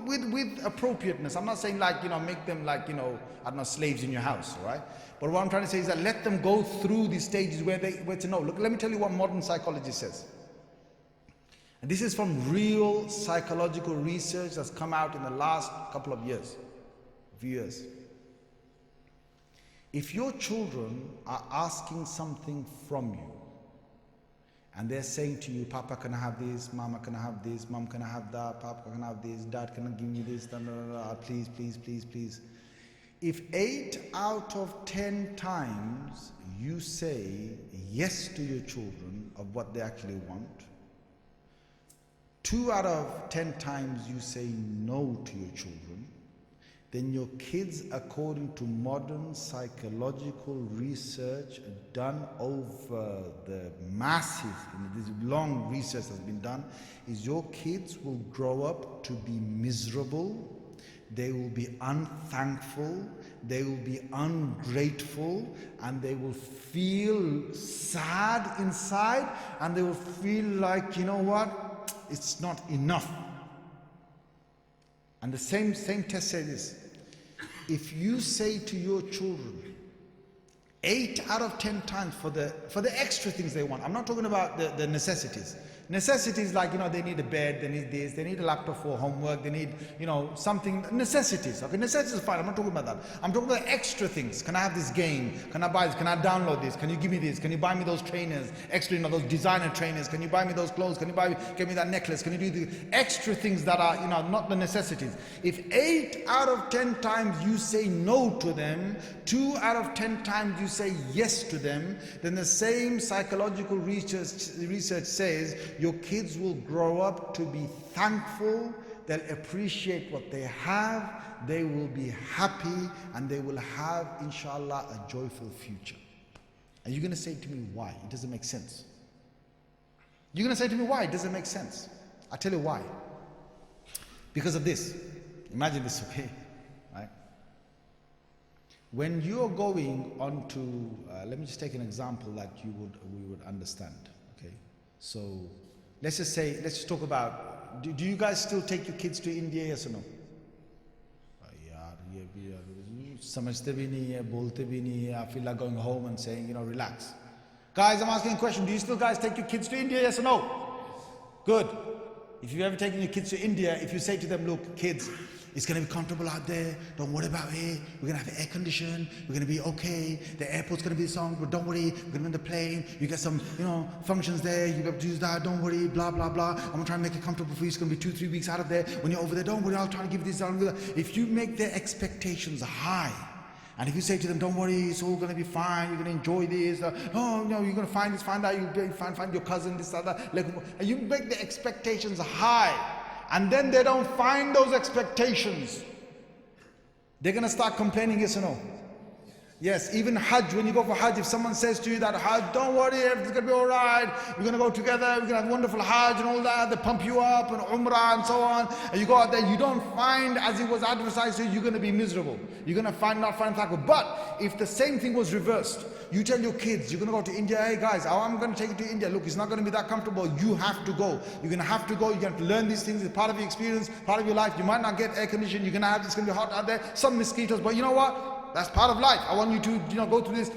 with appropriateness. I'm not saying like, make them like, I don't know, slaves in your house, all right? But what I'm trying to say is that let them go through these stages where to know. Look, let me tell you what modern psychology says. And this is from real psychological research that's come out in the last couple of years, few years. If your children are asking something from you, and they're saying to you, Papa, can I have this? Mama, can I have this? Mom, can I have that? Papa, can I have this? Dad, can I give me this? Please, please, please, please. If 8 out of 10 times you say yes to your children of what they actually want, 2 out of 10 times you say no to your children, then your kids, according to modern psychological research done over the massive, this long research that's been done, is your kids will grow up to be miserable, they will be unthankful, they will be ungrateful, and they will feel sad inside, and they will feel like, you know what, it's not enough. And the same test says this: if you say to your children 8 out of 10 times for the extra things they want, I'm not talking about the necessities. Necessities like, they need a bed, they need this, they need a laptop for homework, they need, something, necessities. Okay, necessities is fine, I'm not talking about that. I'm talking about extra things. Can I have this game? Can I buy this? Can I download this? Can you give me this? Can you buy me those trainers? Extra, those designer trainers. Can you buy me those clothes? Can you get me that necklace? Can you do the extra things that are, not the necessities? If 8 out of 10 times you say no to them, 2 out of 10 times you say yes to them, then the same psychological research says your kids will grow up to be thankful, they'll appreciate what they have, they will be happy, and they will have, inshallah, a joyful future. And you're going to say to me, why? It doesn't make sense. You're going to say to me, why? It doesn't make sense. I'll tell you why. Because of this. Imagine this, okay? Right? When you're going on to, let me just take an example that we would understand, okay? So, let's just talk about, do you guys still take your kids to India, yes or no? समझते भी नहीं है, बोलते भी नहीं है. I feel like going home and saying, relax. Guys, I'm asking a question. Do you still guys take your kids to India, yes or no? Good. If you've ever taken your kids to India, if you say to them, look, kids, it's going to be comfortable out there. Don't worry about it. We're going to have air condition. We're going to be okay. The airport's going to be song, but don't worry. We're going to be on the plane. You get some, functions there. You have to use that. Don't worry. Blah, blah, blah. I'm going to try and make it comfortable for you. It's going to be 2-3 weeks out of there. When you're over there, don't worry. I'll try to give you this. If you make their expectations high, and if you say to them, don't worry, it's all going to be fine, you're going to enjoy this, you're going to find this, find that, you'll find your cousin, this, that, and you make the expectations high, and then they don't find those expectations, they're going to start complaining, yes or no? Yes, even Hajj, when you go for Hajj, if someone says to you that Hajj, don't worry, everything's going to be alright, we're going to go together, we're going to have wonderful Hajj and all that, they pump you up and Umrah and so on, and you go out there, you don't find, as it was advertised to you, you're going to be miserable. You're going to not find thakkul. But if the same thing was reversed, you tell your kids, you're going to go to India, hey guys, I'm going to take you to India, look, it's not going to be that comfortable, you have to go. You're going to have to go, you have to learn these things, it's part of your experience, part of your life. You might not get air conditioning, you're going to have, it's going to be hot out there, some mosquitoes, but you know what? That's part of life. I want you to, go through this.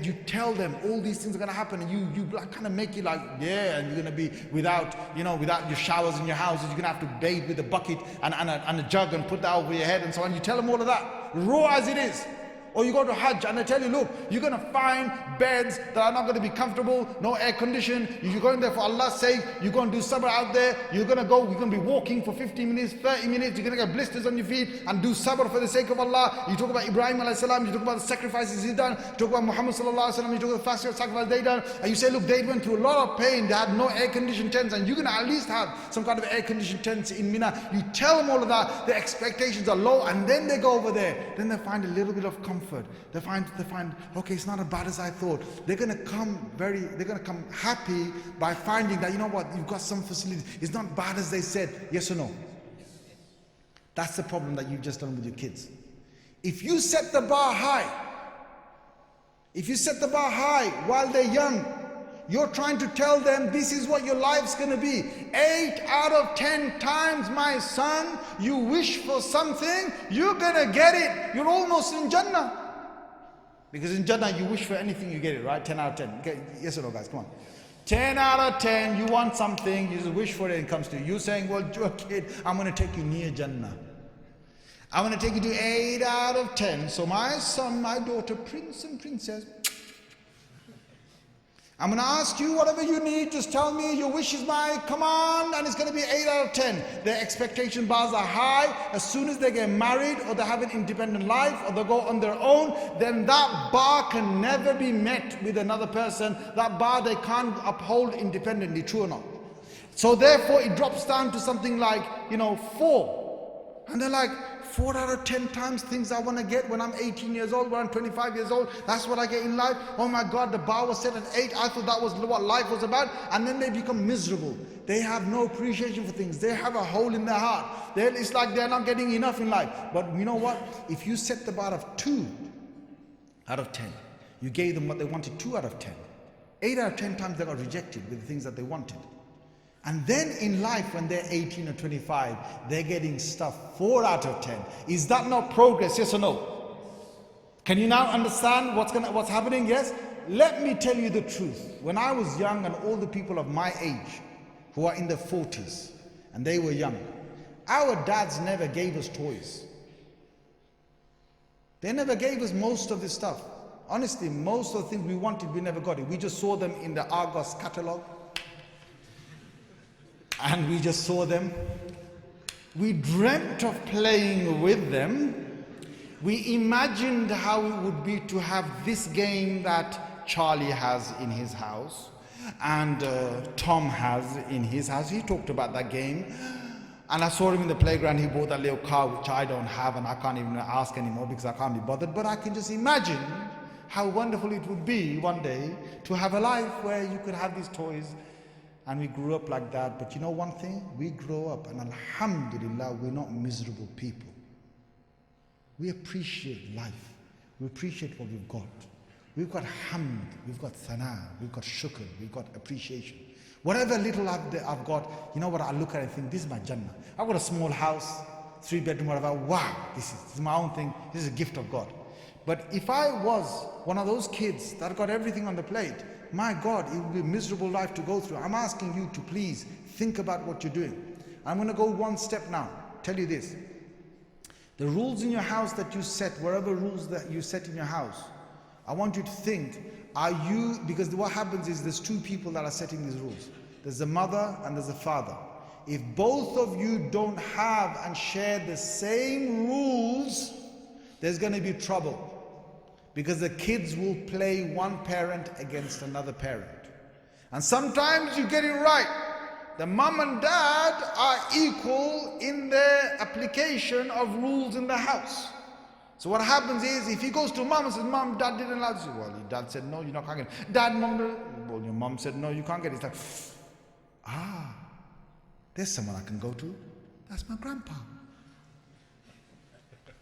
You tell them all these things are going to happen, and you kind of make it like, yeah, and you're going to be without your showers in your houses. You're going to have to bathe with a bucket and a jug and put that over your head and so on. You tell them all of that, raw as it is. Or you go to Hajj and they tell you, look, you're going to find beds that are not going to be comfortable, no air condition. If you're going there for Allah's sake, you're going to do sabr out there. You're going to be walking for 15 minutes, 30 minutes. You're going to get blisters on your feet and do sabr for the sake of Allah. You talk about Ibrahim alayhi salam, you talk about the sacrifices he's done. You talk about Muhammad sallallahu alayhi wa sallam, you talk about the fasting and sacrifice they done. And you say, look, they went through a lot of pain. They had no air conditioned tents, and you're going to at least have some kind of air conditioned tents in Mina. You tell them all of that. The expectations are low, and then they go over there. Then they find a little bit of comfort. They find, okay, it's not as bad as I thought. They're going to come happy by finding that, you know what, you've got some facilities. It's not bad as they said. Yes or no? That's the problem that you've just done with your kids. If you set the bar high, while they're young, you're trying to tell them this is what your life's going to be. 8 out of 10 times, my son, you wish for something, you're going to get it. You're almost in Jannah. Because in Jannah, you wish for anything, you get it, right? 10 out of 10. Okay. Yes or no, guys? Come on. 10 out of 10, you want something, you just wish for it and it comes to you. You're saying, well, you're a kid, I'm going to take you near Jannah. I'm going to take you to 8 out of 10. So my son, my daughter, prince and princess, I'm going to ask you whatever you need, just tell me your wish is my command, and it's going to be 8 out of 10. Their expectation bars are high. As soon as they get married or they have an independent life or they go on their own, then that bar can never be met with another person. That bar they can't uphold independently, true or not? So therefore it drops down to something like, 4. And they're like, 4 out of 10 times things I want to get when I'm 18 years old, when I'm 25 years old, that's what I get in life. Oh my God, the bar was set at 8. I thought that was what life was about. And then they become miserable. They have no appreciation for things. They have a hole in their heart. It's like they're not getting enough in life. But you know what? If you set the bar of 2 out of 10, you gave them what they wanted 2 out of 10. 8 out of 10 times they got rejected with the things that they wanted. And then in life, when they're 18 or 25, they're getting stuff 4 out of 10. Is that not progress, yes or no? Can you now understand what's happening? Yes? Let me tell you the truth. When I was young, and all the people of my age who are in their 40s, and they were young, our dads never gave us toys. They never gave us most of this stuff. Honestly, most of the things we wanted, we never got it. We just saw them in the Argos catalogue. And we just saw them. We dreamt of playing with them. We imagined how it would be to have this game that Charlie has in his house and Tom has in his house. He talked about that game. And I saw him in the playground. He bought that little car, which I don't have, and I can't even ask anymore because I can't be bothered. But I can just imagine how wonderful it would be one day to have a life where you could have these toys. And we grew up like that. But you know one thing? We grow up, and alhamdulillah, we're not miserable people. We appreciate life. We appreciate what we've got. We've got hamd, we've got thana, we've got shukr, we've got appreciation. Whatever little I've got, you know what, I look at it and think, this is my Jannah. I've got a small house, 3-bedroom, whatever. Wow, this is my own thing. This is a gift of God. But if I was one of those kids that got everything on the plate, my God, it would be a miserable life to go through. I'm asking you to please think about what you're doing. I'm going to go one step now. Tell you this. The rules in your house that you set, whatever rules that you set in your house, I want you to think, because what happens is there's two people that are setting these rules. There's a mother and there's a father. If both of you don't have and share the same rules, there's going to be trouble. Because the kids will play one parent against another parent. And sometimes you get it right. The mom and dad are equal in their application of rules in the house. So what happens is, if he goes to mom and says, Mom, dad didn't allow you. Well, your dad said, no, you can't get it. Dad, mom, well, your mom said, no, you can't get it. It's like, there's someone I can go to. That's my grandpa.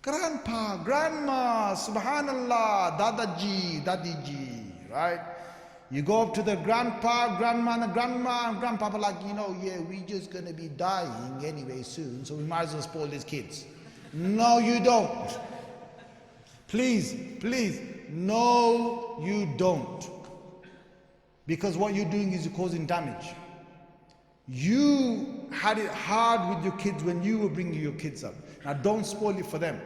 Grandpa, grandma, subhanallah, dadaji, dadiji, right? You go up to the grandpa, grandma, and grandpa are like, we're just going to be dying anyway soon, so we might as well spoil these kids. No, you don't. Please, no, you don't. Because what you're doing is you're causing damage. You had it hard with your kids when you were bringing your kids up. Now don't spoil it for them.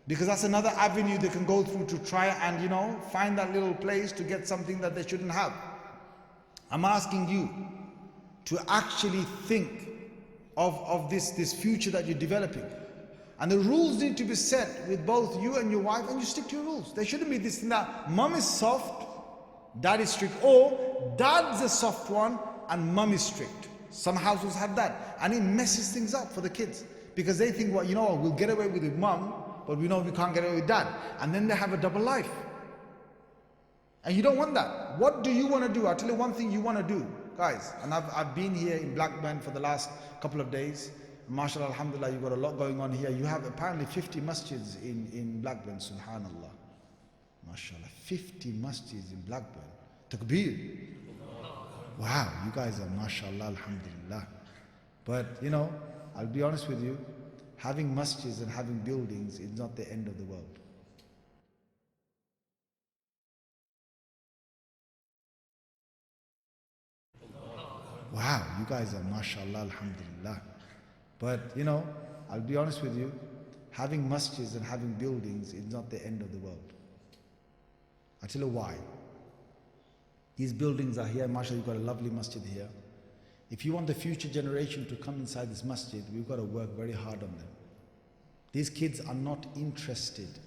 Because that's another avenue they can go through to try and, find that little place to get something that they shouldn't have. I'm asking you to actually think of this future that you're developing. And the rules need to be set with both you and your wife, and you stick to your rules. There shouldn't be this thing that mom is soft, dad is strict, or dad's a soft one and mom is strict. Some households have that, and it messes things up for the kids. Because they think, well, we'll get away with it mom, but we know we can't get away with dad. And then they have a double life. And you don't want that. What do you want to do? I'll tell you one thing you want to do, guys. And I've been here in Blackburn for the last couple of days. MashaAllah, alhamdulillah, you've got a lot going on here. You have apparently 50 masjids in Blackburn, subhanallah. MashaAllah, 50 masjids in Blackburn. Takbir. Wow, you guys are mashaAllah, alhamdulillah. But, I'll be honest with you, having masjids and having buildings is not the end of the world. Wow, you guys are mashallah, alhamdulillah. But, I'll be honest with you, having masjids and having buildings is not the end of the world. I'll tell you why. These buildings are here, mashallah, you've got a lovely masjid here. If you want the future generation to come inside this masjid, we've got to work very hard on them. These kids are not interested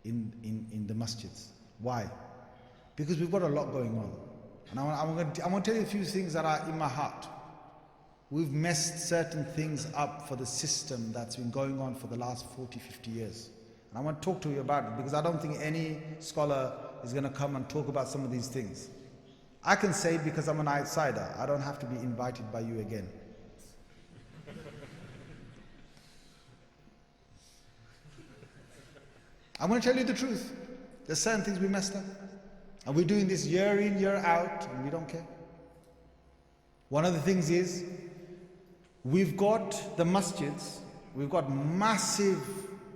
in the masjids. Why? Because we've got a lot going on. And I'm going to tell you a few things that are in my heart. We've messed certain things up for the system that's been going on for the last 40, 50 years. And I want to talk to you about it because I don't think any scholar is going to come and talk about some of these things. I can say because I'm an outsider, I don't have to be invited by you again. I'm going to tell you the truth. There's certain things we messed up. And we're doing this year in, year out, and we don't care. One of the things is, we've got the masjids, we've got massive,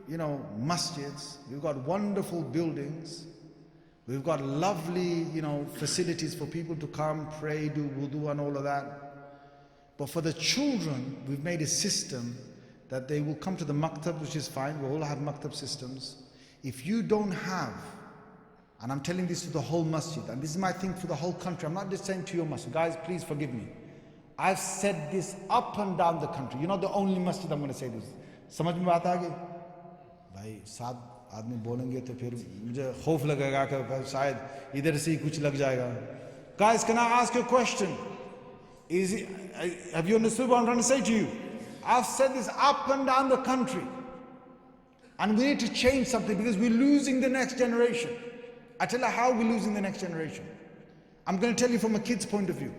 masjids, we've got wonderful buildings, we've got lovely, facilities for people to come, pray, do wudu and all of that. But for the children, we've made a system that they will come to the maktab, which is fine, we all have maktab systems. If you don't have, and I'm telling this to the whole masjid, and this is my thing for the whole country, I'm not just saying to your masjid, guys, please forgive me. I've said this up and down the country. You're not the only masjid I'm going to say this. समझ में बात आ गई? भाई साथ आदमी बोलेंगे तो फिर मुझे खौफ लगेगा कि शायद इधर से ही कुछ लग जाएगा. Guys, can I ask you a question? Have you understood what I'm trying to say to you? I've said this up and down the country. And we need to change something because we're losing the next generation. I tell you how we're losing the next generation. I'm going to tell you from a kid's point of view.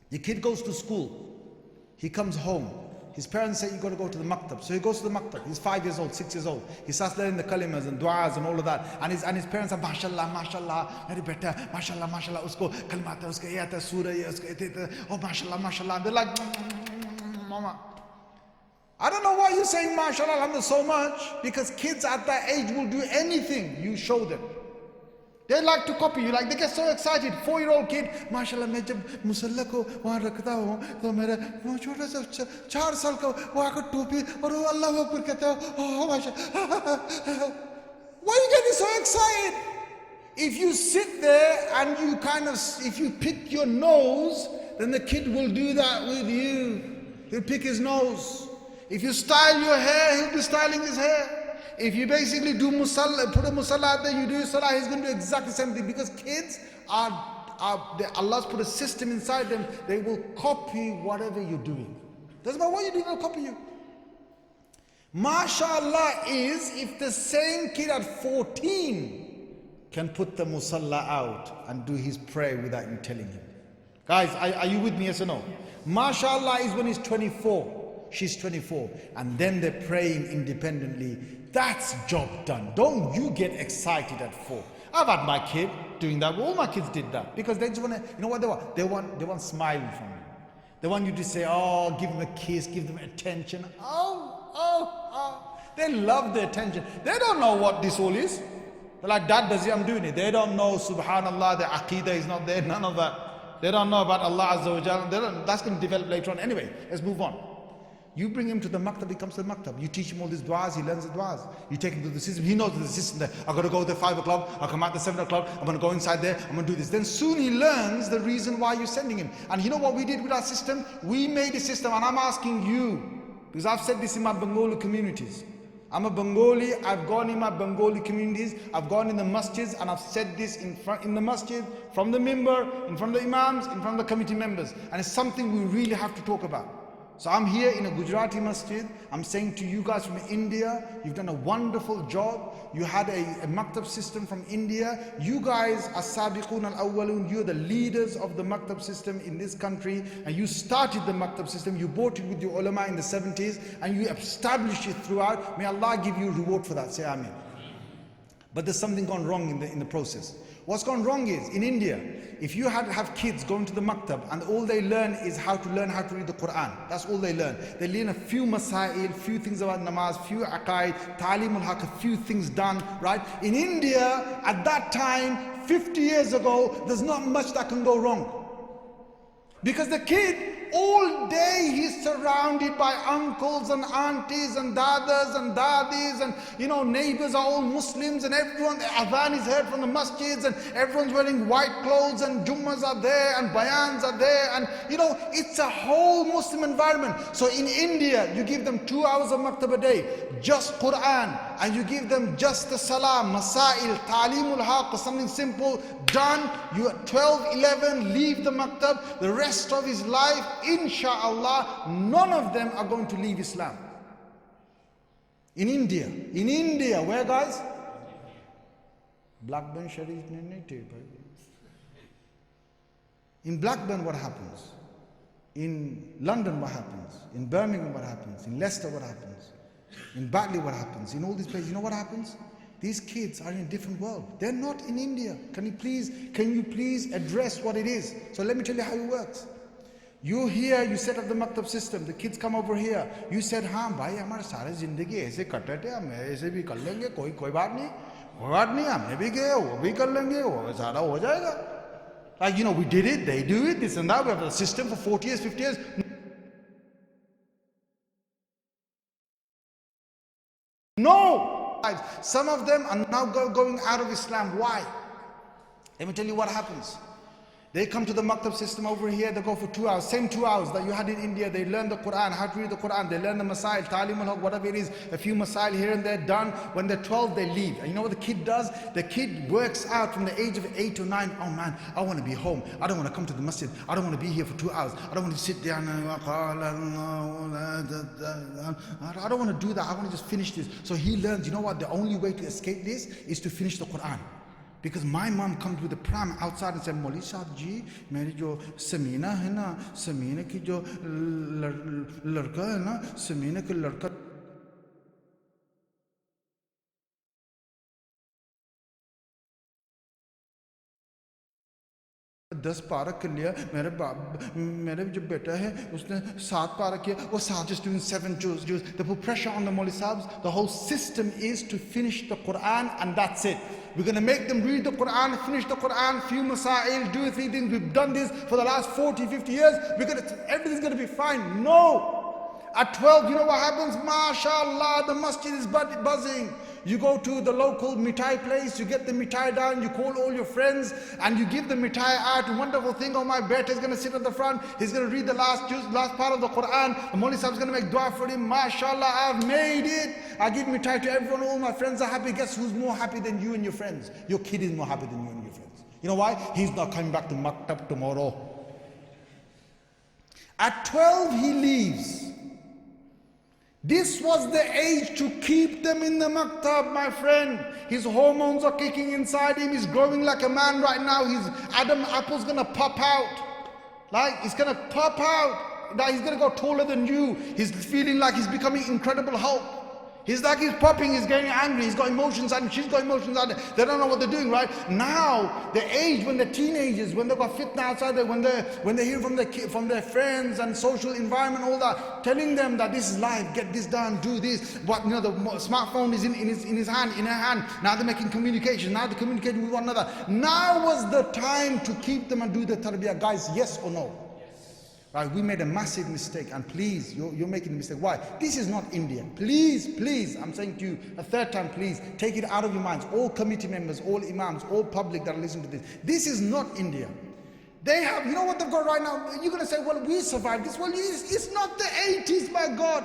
The kid goes to school. He comes home. His parents say, you've got to go to the maktab. So he goes to the maktab. He's 5 years old, 6 years old. He starts learning the kalimas and du'as and all of that. And his parents are, mashallah, mashallah, very better, mashallah, mashallah, usko kalmata, usko yata, surah, usko, oh, mashallah, mashallah. And they're like, mama. I don't know why you're saying mashallah, alhamdulillah so much. Because kids at that age will do anything you show them. They like to copy you, like they get so excited. 4-year-old kid, mashallah, मैं जब मुसल्ला को वहाँ रखता हूँ तो मेरा वो छोटा सा 4 साल का वो आकर टोपी और वो अल्लाह अकबर कहता है, oh माशा. Why are you getting so excited? If you sit there and you if you pick your nose, then the kid will do that with you. He'll pick his nose. If you style your hair, he'll be styling his hair. If you basically do musalla, put a musalla out there, you do salah, he's going to do exactly the same thing. Because kids Allah's put a system inside them. They will copy whatever you're doing. Doesn't matter what you do, they'll copy you. MashaAllah is if the same kid at 14 can put the musalla out and do his prayer without you telling him. Guys, are you with me, yes or no? MashaAllah is when he's 24, she's 24, and then they're praying independently. That's job done. Don't you get excited at 4. I've had my kid doing that. All my kids did that because they just want to, you know what they want? They want smiling from you. They want you to say, oh, give them a kiss, give them attention. Oh. They love the attention. They don't know what this all is. They're like, Dad, does he? I'm doing it. They don't know, subhanallah, the aqidah is not there, none of that. They don't know about Allah Azza wa Jalla. That's going to develop later on. Anyway, let's move on. You bring him to the maktab, he comes to the maktab. You teach him all these du'as, he learns the du'as. You take him to the system, he knows the system there. I've got to go there 5 o'clock, I'll come out at 7 o'clock, I'm going to go inside there, I'm going to do this. Then soon he learns the reason why you're sending him. And you know what we did with our system? We made a system, and I'm asking you, because I've said this in my Bengali communities. I'm a Bengali, I've gone in my Bengali communities, I've gone in the masjids, and I've said this in the masjid, from the mimbar, in front of the imams, in front of the committee members. And it's something we really have to talk about. So I'm here in a Gujarati masjid. I'm saying to you guys from India, you've done a wonderful job. You had a maktab system from India. You guys are sabiqun al-awwalun. You're the leaders of the maktab system in this country. And you started the maktab system. You bought it with your ulama in the 70s. And you established it throughout. May Allah give you reward for that. Say Ameen. But there's something gone wrong in the process. What's gone wrong is, in India, if you have kids going to the maktab and all they learn is how to read the Quran, that's all they learn. They learn a few masail, few things about namaz, few aqaid, ta'limul haq, a few things done, right? In India, at that time, 50 years ago, there's not much that can go wrong. Because the kid, all day he's surrounded by uncles and aunties and dadas and dadis, and neighbors are all Muslims, and everyone, the adhan is heard from the masjids, and everyone's wearing white clothes, and jummas are there, and bayans are there, and it's a whole Muslim environment. So in India, you give them 2 hours of maktab a day, just Quran, and you give them just the salam, masail, ta'limul haq, something simple, done. You at 12, 11, leave the maktab. The rest of his life, inshallah, none of them are going to leave Islam. In India, where guys? Blackburn Sharif. In Blackburn, what happens? In London, what happens? In Birmingham, what happens? In Leicester, what happens? In Batley, what happens? In all these places, you know what happens? These kids are in a different world. They're not in India. Can you please address what it is? So let me tell you how it works. You here, you set up the maktab system. The kids come over here. You said, हाँ भाई हमारे सारे जिंदगी ऐसे कटे थे, हम ऐसे भी कर लेंगे, कोई बात नहीं, हमने भी किया, वो भी कर लेंगे, वो सारा हो जाएगा. Like, we did it, they do it, this and that. We have a system for 40 years, 50 years. No! Some of them are now going out of Islam. Why? Let me tell you what happens. They come to the maktab system over here, they go for 2 hours, same 2 hours that you had in India. They learn the Quran, how to read the Quran, they learn the masail, ta'limul haq, whatever it is, a few masail here and there, done. When they're 12, they leave. And you know what the kid does? The kid works out from the age of 8 or 9, oh man, I want to be home. I don't want to come to the masjid. I don't want to be here for 2 hours. I don't want to sit there and I don't want to do that. I want to just finish this. So he learns, you know what, the only way to escape this is to finish the Quran. Because my mom comes with a pram outside and says, Mauli Sahib ji, मेरी जो समीना है ना, समीना की जो लड़का है ना, समीना का लड़का 10 पारा कर लिया, मेरे जो बेटा है उसने 7 पारा किया, वो 7 just doing 7 juz. They put pressure on the Maulid Sahibs. The whole system is to finish the Quran and that's it. We're going to make them read the Quran, finish the Quran, few masail, do 3 things. We've done this for the last 40, 50 years. Everything's going to be fine. No. At 12, you know what happens? MashaAllah, the masjid is buzzing. You go to the local mitai place, you get the mitai down, you call all your friends and you give the mitai out. A wonderful thing, oh my beta is going to sit at the front, he's going to read the last part of the Quran. The Maulid Sahib is going to make dua for him. MashaAllah, I've made it. I give mitai to everyone, all my friends are happy. Guess who's more happy than you and your friends? Your kid is more happy than you and your friends. You know why? He's not coming back to Maktab tomorrow. At 12 he leaves. This was the age to keep them in the maktab, my friend. His hormones are kicking inside him. He's growing like a man right now. His Adam apple's gonna pop out. Like, it's gonna pop out. Now he's gonna go taller than you. He's feeling like he's becoming Incredible Hulk. He's like he's popping, he's getting angry, he's got emotions and she's got emotions and they don't know what they're doing, right? Now, the age when they're teenagers, when they've got fitna outside there, when they hear from their friends and social environment, all that, telling them that this is life, get this done, do this. But you know, the smartphone is in his hand, in her hand. Now they're making communication, now they're communicating with one another. Now was the time to keep them and do the tarbiyah. Guys, yes or no? Right, we made a massive mistake, and please, you're making a mistake. Why? This is not India. Please, I'm saying to you a third time, please, take it out of your minds. All committee members, all imams, all public that are listening to this. This is not India. They have, you know what they've got right now? You're going to say, well, we survived this. Well, it's not the 80s, my God.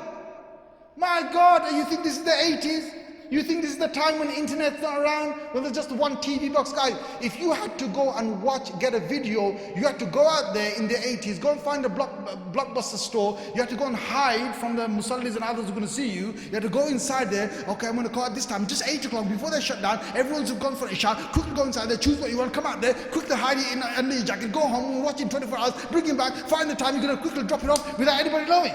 My God, you think this is the 80s? You think this is the time when the internet's not around, when there's just one TV box? Guys, if you had to go and get a video, you had to go out there in the 80s, go and find a blockbuster store, you had to go and hide from the musallis and others who are going to see you, you had to go inside there, okay, I'm going to go at this time, just 8 o'clock, before they shut down, everyone's gone for Isha, quickly go inside there, choose what you want, come out there, quickly hide it under your jacket, go home, watch it 24 hours, bring it back, find the time, you're going to quickly drop it off without anybody knowing.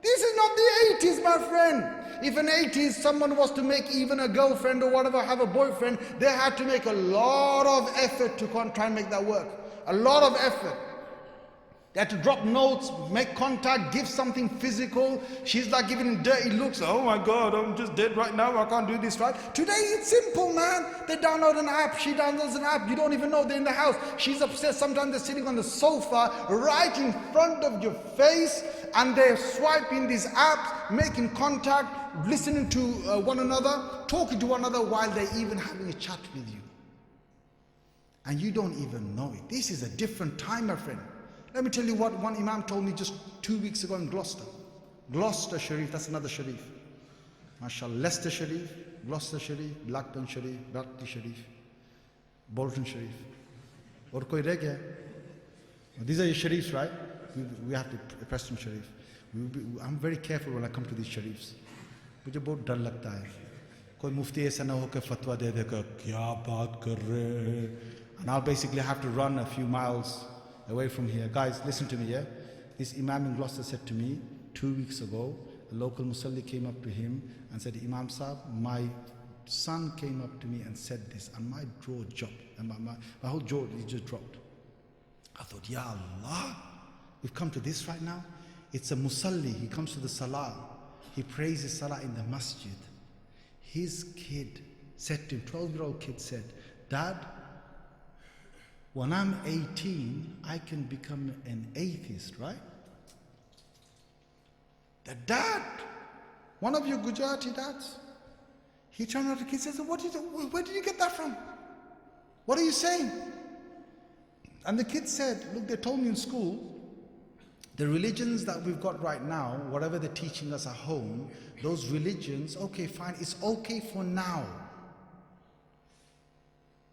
This is not the 80s, my friend. If in 80s someone was to make even a girlfriend or whatever, have a boyfriend, they had to make a lot of effort to try and make that work. A lot of effort. They had to drop notes, make contact, give something physical. She's like giving him dirty looks. Oh my God, I'm just dead right now. I can't do this, right? Today it's simple, man. They download an app. She downloads an app. You don't even know they're in the house. She's upset. Sometimes they're sitting on the sofa right in front of your face and they're swiping these apps, making contact, listening to one another, talking to one another while they're even having a chat with you. And you don't even know it. This is a different time, my friend. Let me tell you what one Imam told me just 2 weeks ago in Gloucester. Gloucester Sharif, that's another Sharif. MashaAllah, Leicester Sharif, Gloucester Sharif, Blackburn Sharif, Berkeley Sharif, Bolton Sharif. Aur koi reh gaya? These are your Sharifs, right? We have to Preston Sharif. I'm very careful when I come to these Sharifs. मुझे बहुत डर लगता है कोई मुफ्ती ऐसा ना हो कि फतवा दे देगा क्या बात कर रहे हैं. And I'll basically have to run a few miles away from here. Guys, listen to me, yeah? This Imam in Gloucester said to me 2 weeks ago, a local Musalli came up to him and said, Imam Sahib, my son came up to me and said this, and my jaw dropped, and my whole jaw just dropped. I thought, Ya Allah, we've come to this right now. It's a Musalli, he comes to the Salah, he prays his Salah in the masjid. His kid said to him, 12-year-old kid said, Dad, when I'm 18, I can become an atheist, right? The dad, one of your Gujarati dads, he turned around to the kid and says, where did you get that from? What are you saying? And the kid said, look, they told me in school, the religions that we've got right now, whatever they're teaching us at home, those religions, okay, fine, it's okay for now.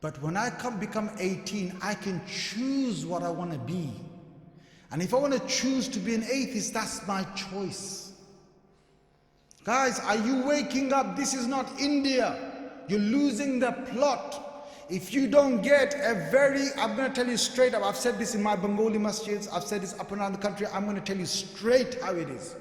But when I become 18, I can choose what I want to be. And if I want to choose to be an atheist, that's my choice. Guys, are you waking up? This is not India. You're losing the plot. If you don't get I'm going to tell you straight up, I've said this in my Bengali masjids, I've said this up and down the country, I'm going to tell you straight how it is.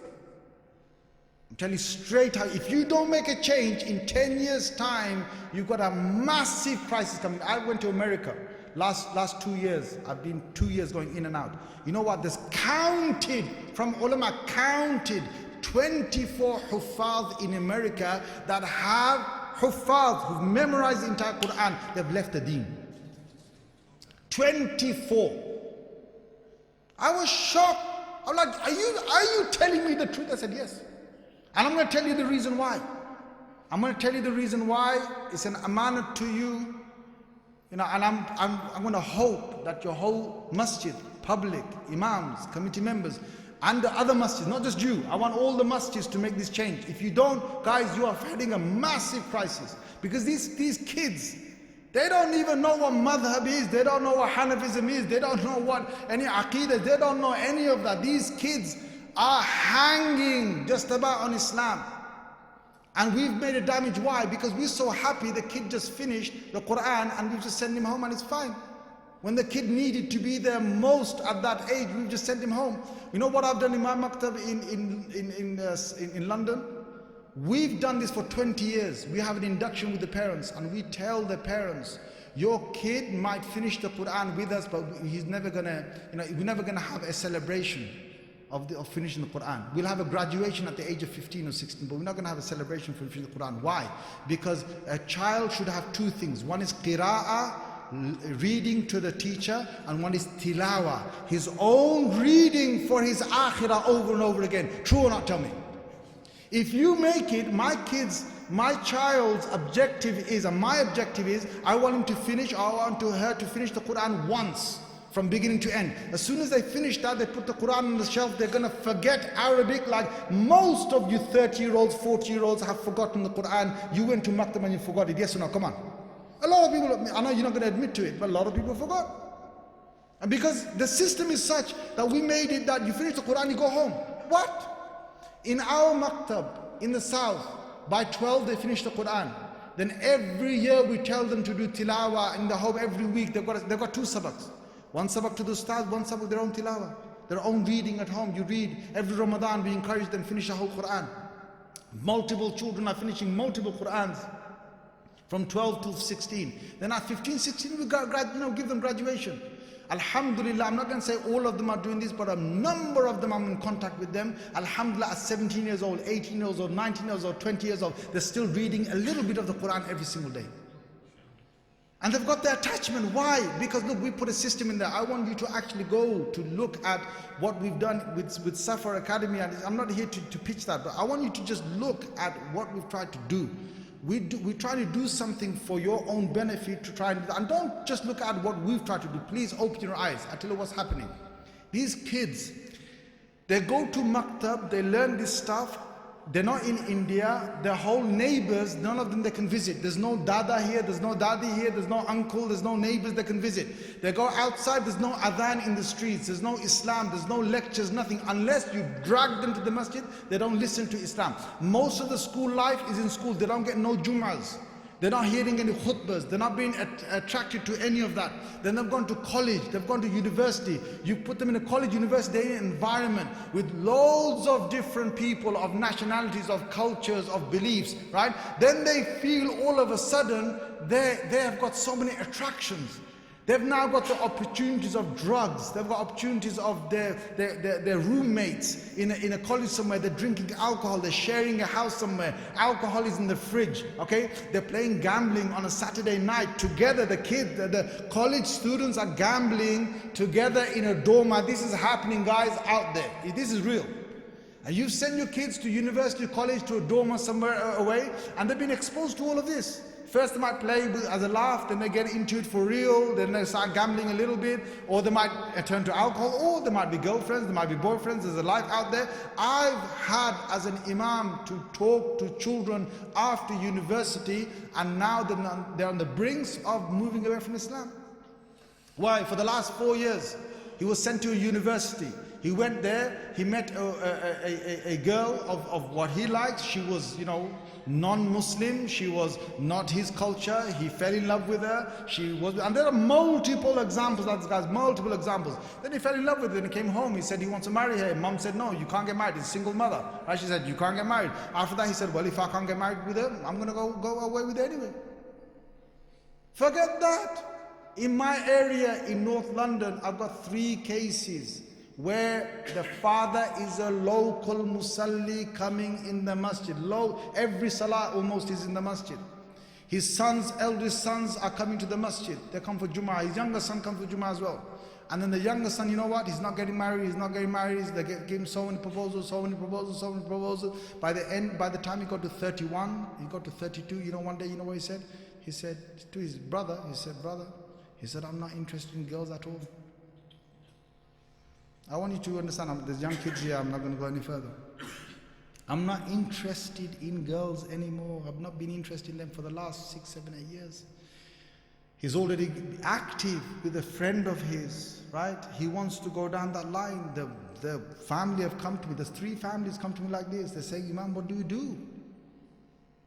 I'm telling you straight how, if you don't make a change in 10 years time, you've got a massive crisis coming. I went to America Last 2 years, I've been 2 years going in and out. You know what? There's counted, from ulama, counted 24 huffaz in America that have huffaz, who've memorized the entire Quran. They've left the deen. 24. I was shocked. I'm like, are you telling me the truth? I said, yes. And I'm going to tell you the reason why. I'm going to tell you the reason why. It's an amanat to you. You know, and I'm going to hope that your whole masjid, public, imams, committee members, and the other masjids, not just you. I want all the masjids to make this change. If you don't, guys, you are heading a massive crisis. Because these kids, they don't even know what madhab is. They don't know what Hanafism is. They don't know what any aqidah. They don't know any of that. These kids are hanging just about on Islam. And we've made a damage. Why? Because we're so happy the kid just finished the Quran and we've just sent him home and it's fine. When the kid needed to be there most at that age, we've just sent him home. You know what I've done in my maktab in London? We've done this for 20 years. We have an induction with the parents and we tell the parents, your kid might finish the Quran with us, but he's never gonna, we're never gonna have a celebration of finishing the Quran. We'll have a graduation at the age of 15 or 16, but we're not gonna have a celebration for finishing the Quran. Why? Because a child should have two things. One is qira'ah, reading to the teacher, and one is tilawa, his own reading for his akhirah over and over again. True or not? Tell me. If you make it, my child's objective is, and my objective is, I want him to finish, I want her to finish the Quran once, from beginning to end. As soon as they finish that, they put the Quran on the shelf, they're going to forget Arabic like most of you 30-year-olds, 40-year-olds have forgotten the Quran. You went to Maktab and you forgot it. Yes or no? Come on. A lot of people, I know you're not going to admit to it, but a lot of people forgot. And because the system is such that we made it that you finish the Quran, you go home. What? In our maktab, in the south, by 12 they finish the Quran. Then every year we tell them to do tilawah in the home every week. They've got two sabaks. One sabak to the ustad, one sabak their own tilawah. Their own reading at home. You read every Ramadan, we encourage them to finish the whole Quran. Multiple children are finishing multiple Qurans. From 12 to 16. Then at 15, 16, we give them graduation. Alhamdulillah, I'm not going to say all of them are doing this, but a number of them I'm in contact with them. Alhamdulillah, at 17 years old, 18 years old, 19 years old, 20 years old, they're still reading a little bit of the Quran every single day. And they've got the attachment. Why? Because look, we put a system in there. I want you to actually go to look at what we've done with Safar Academy. And I'm not here to pitch that, but I want you to just look at what we've tried to do. We try to do something for your own benefit to try and don't just look at what we've tried to do. Please open your eyes. I tell you what's happening. These kids, they go to maktab, they learn this stuff. They're not in India. Their whole neighbors, none of them they can visit. There's no dada here, there's no dadi here, there's no uncle, there's no neighbors they can visit. They go outside, there's no adhan in the streets, there's no Islam, there's no lectures, nothing. Unless you drag them to the masjid, they don't listen to Islam. Most of the school life is in school. They don't get no jum'ahs. They're not hearing any khutbahs. They're not being attracted to any of that. Then they've gone to college. They've gone to university. You put them in a college, university environment with loads of different people, of nationalities, of cultures, of beliefs, right? Then they feel all of a sudden they have got so many attractions. They've now got the opportunities of drugs. They've got opportunities of their roommates in a college somewhere. They're drinking alcohol. They're sharing a house somewhere. Alcohol is in the fridge. Okay, they're playing gambling on a Saturday night together. The kids, the college students are gambling together in a dorm. This is happening, guys, out there. This is real. And you send your kids to university, college, to a dorm somewhere away, and they've been exposed to all of this. First they might play as a laugh, then they get into it for real, then they start gambling a little bit, or they might turn to alcohol, or there might be girlfriends, there might be boyfriends, there's a life out there. I've had as an imam to talk to children after university, and now they're on the brinks of moving away from Islam. Why? For the last 4 years, he was sent to a university. He went there, he met a girl of what he liked. She was, non-Muslim, she was not his culture. He fell in love with her. And there are multiple examples, guys, multiple examples. Then he fell in love with her and he came home. He said he wants to marry her. Mom said, no, you can't get married. He's a single mother. Right? She said, you can't get married. After that, he said, well, if I can't get married with her, I'm going to go away with her anyway. Forget that. In my area in North London, I've got 3 cases where the father is a local musalli coming in the masjid. Every salah almost is in the masjid. His sons, eldest sons are coming to the masjid. They come for Jummah. His younger son comes for Jummah as well. And then the younger son, you know what? He's not getting married. They give him so many proposals. By the time he got to 31, he got to 32. You know, one day, you know what he said? He said to his brother, brother, I'm not interested in girls at all. I want you to understand, there's young kids here, I'm not going to go any further. I'm not interested in girls anymore. I've not been interested in them for the last 6, 7, 8 years. He's already active with a friend of his, right? He wants to go down that line. The family have come to me. There's 3 families come to me like this. They say, Imam, what do we do?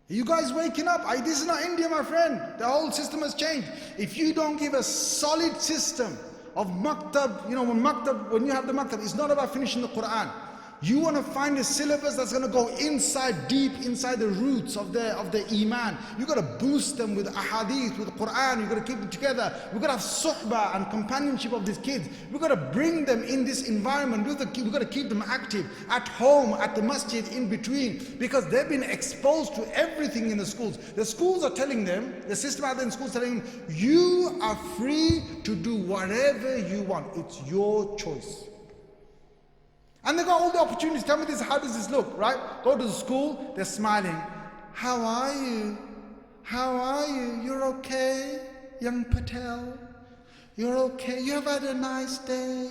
Are you guys waking up? This is not India, my friend. The whole system has changed. If you don't give a solid system of maktab, you know, when you have the maktab, it's not about finishing the Quran. You want to find a syllabus that's going to go deep inside the roots of the iman. You got to boost them with ahadith, with Quran. You got to keep them together. We got to have suhbah and companionship of these kids. We got to bring them in this environment. We got to keep them active at home, at the masjid, in between, because they've been exposed to everything in the schools. The schools are telling them, the system out there in schools telling them, you are free to do whatever you want. It's your choice. And they got all the opportunities. Tell me this, how does this look, right? Go to the school, they're smiling. How are you? How are you? You're okay, young Patel? You're okay? You have had a nice day?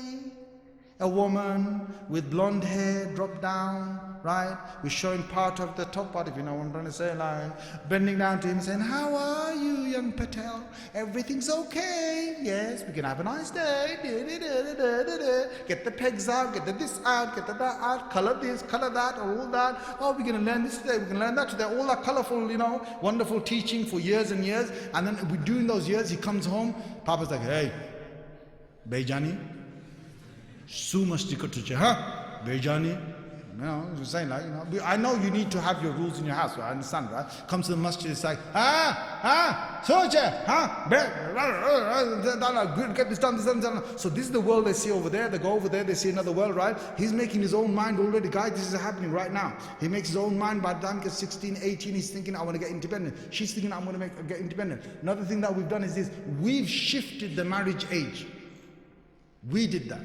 A woman with blonde hair dropped down, right? We're showing part of the top part, if you know what I'm trying to say, like bending down to him saying, how are you, young Patel? Everything's okay. Yes, we can have a nice day. Get the pegs out, get the this out, get the that out, color this, color that, all that. Oh, we're going to learn this today, we're going to learn that today. All that colorful, you know, wonderful teaching for years and years. And then we're doing those years, he comes home, Papa's like, hey, Bejani, so much to huh? Bejani. You know, you're saying like, you know, I know you need to have your rules in your house, I understand, right? Comes to the masjid, it's like, get this done, this done. So this is the world they see over there. They go over there, they see another world, right? He's making his own mind already. Guys, this is happening right now. He makes his own mind. By the time he gets 16, 18, he's thinking, I want to get independent. She's thinking, I'm going to get independent. Another thing that we've done is this. We've shifted the marriage age. We did that.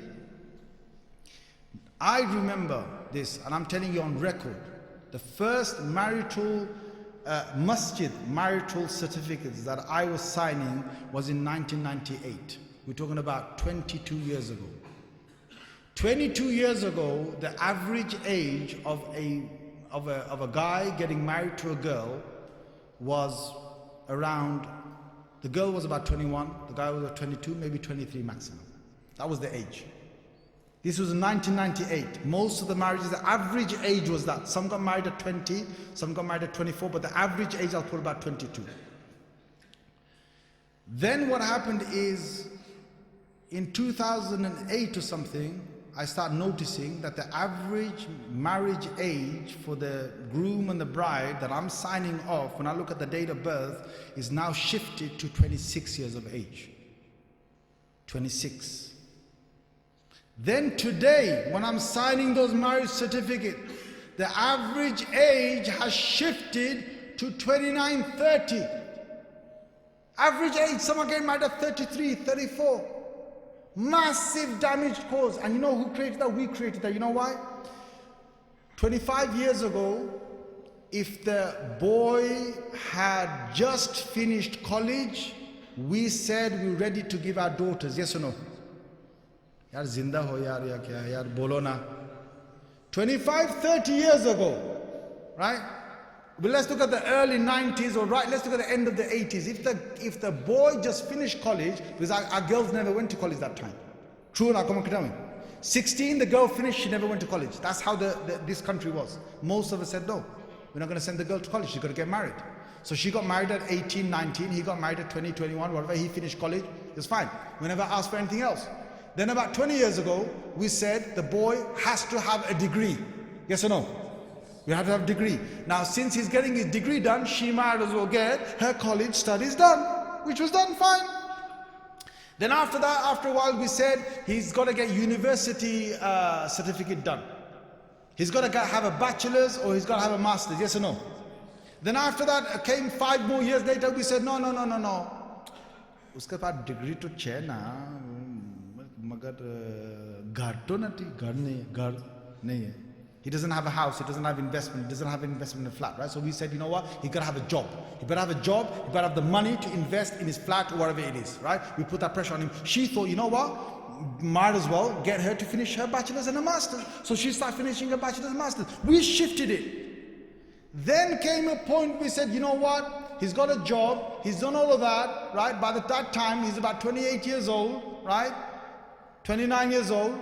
I remember this, and I'm telling you on record, the first marital marital certificates that I was signing was in 1998. We're talking about 22 years ago. 22 years ago, the average age of a guy getting married to a girl was around, the girl was about 21, the guy was about 22, maybe 23 maximum. That was the age. This was in 1998. Most of the marriages, the average age was that. Some got married at 20, some got married at 24, but the average age I'll put about 22. Then what happened is, in 2008 or something, I started noticing that the average marriage age for the groom and the bride that I'm signing off, when I look at the date of birth, is now shifted to 26 years of age. 26. Then today, when I'm signing those marriage certificates, the average age has shifted to 29, 30. Average age, someone getting married at 33, 34. Massive damage caused. And you know who created that? We created that. You know why? 25 years ago, if the boy had just finished college, we said we're ready to give our daughters. Yes or no? Yaar zinda ho yaar, ya kya yaar, bolo na. 25, 30 years ago, right? But let's look at the early 90s, or right, let's look at the end of the 80s. If the boy just finished college, because our girls never went to college that time. True, na come on, 16, the girl finished, she never went to college. That's how this country was. Most of us said, no, we're not going to send the girl to college, she's got to get married. So she got married at 18, 19, he got married at 20, 21, whatever, he finished college, it was fine. We never asked for anything else. Then about 20 years ago, we said the boy has to have a degree. Yes or no? We have to have a degree. Now, since he's getting his degree done, she might as well get her college studies done, which was done fine. Then after that, after a while, we said he's got to get university certificate done. He's got to have a bachelor's or he's got to have a master's, yes or no? Then after that came 5 more years later, we said, no. Uske paas degree to chhe na, magar ghar to nahi hai. He doesn't have a house, he doesn't have investment, he doesn't have investment in a flat, right? So we said, you know what? He got to have a job. He better have a job, he better have the money to invest in his flat or whatever it is, right? We put that pressure on him. She thought, you know what? Might as well get her to finish her bachelor's and a master's. So she started finishing her bachelor's and master's. We shifted it. Then came a point we said, you know what? He's got a job, he's done all of that, right? By that time, he's about 28 years old, right? 29 years old.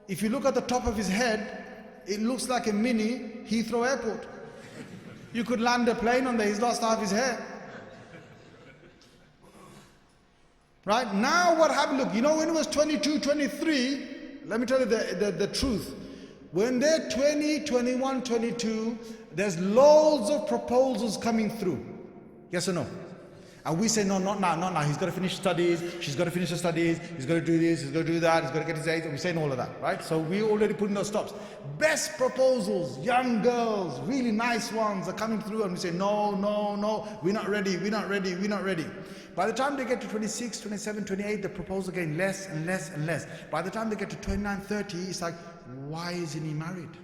If you look at the top of his head, it looks like a mini Heathrow Airport. You could land a plane on there, he's lost half his hair. Right? Now what happened, look, you know when he was 22, 23, let me tell you the truth. When they're 20, 21, 22, there's loads of proposals coming through. Yes or no? And we say, no, not now. He's got to finish studies, she's got to finish her studies, he's got to do this, he's got to do that, he's got to get his A's. And we're saying all of that, right? So we already put in those stops. Best proposals, young girls, really nice ones are coming through, and we say, no, we're not ready. By the time they get to 26, 27, 28, the proposals are getting less and less and less. By the time they get to 29, 30, it's like, why isn't he married?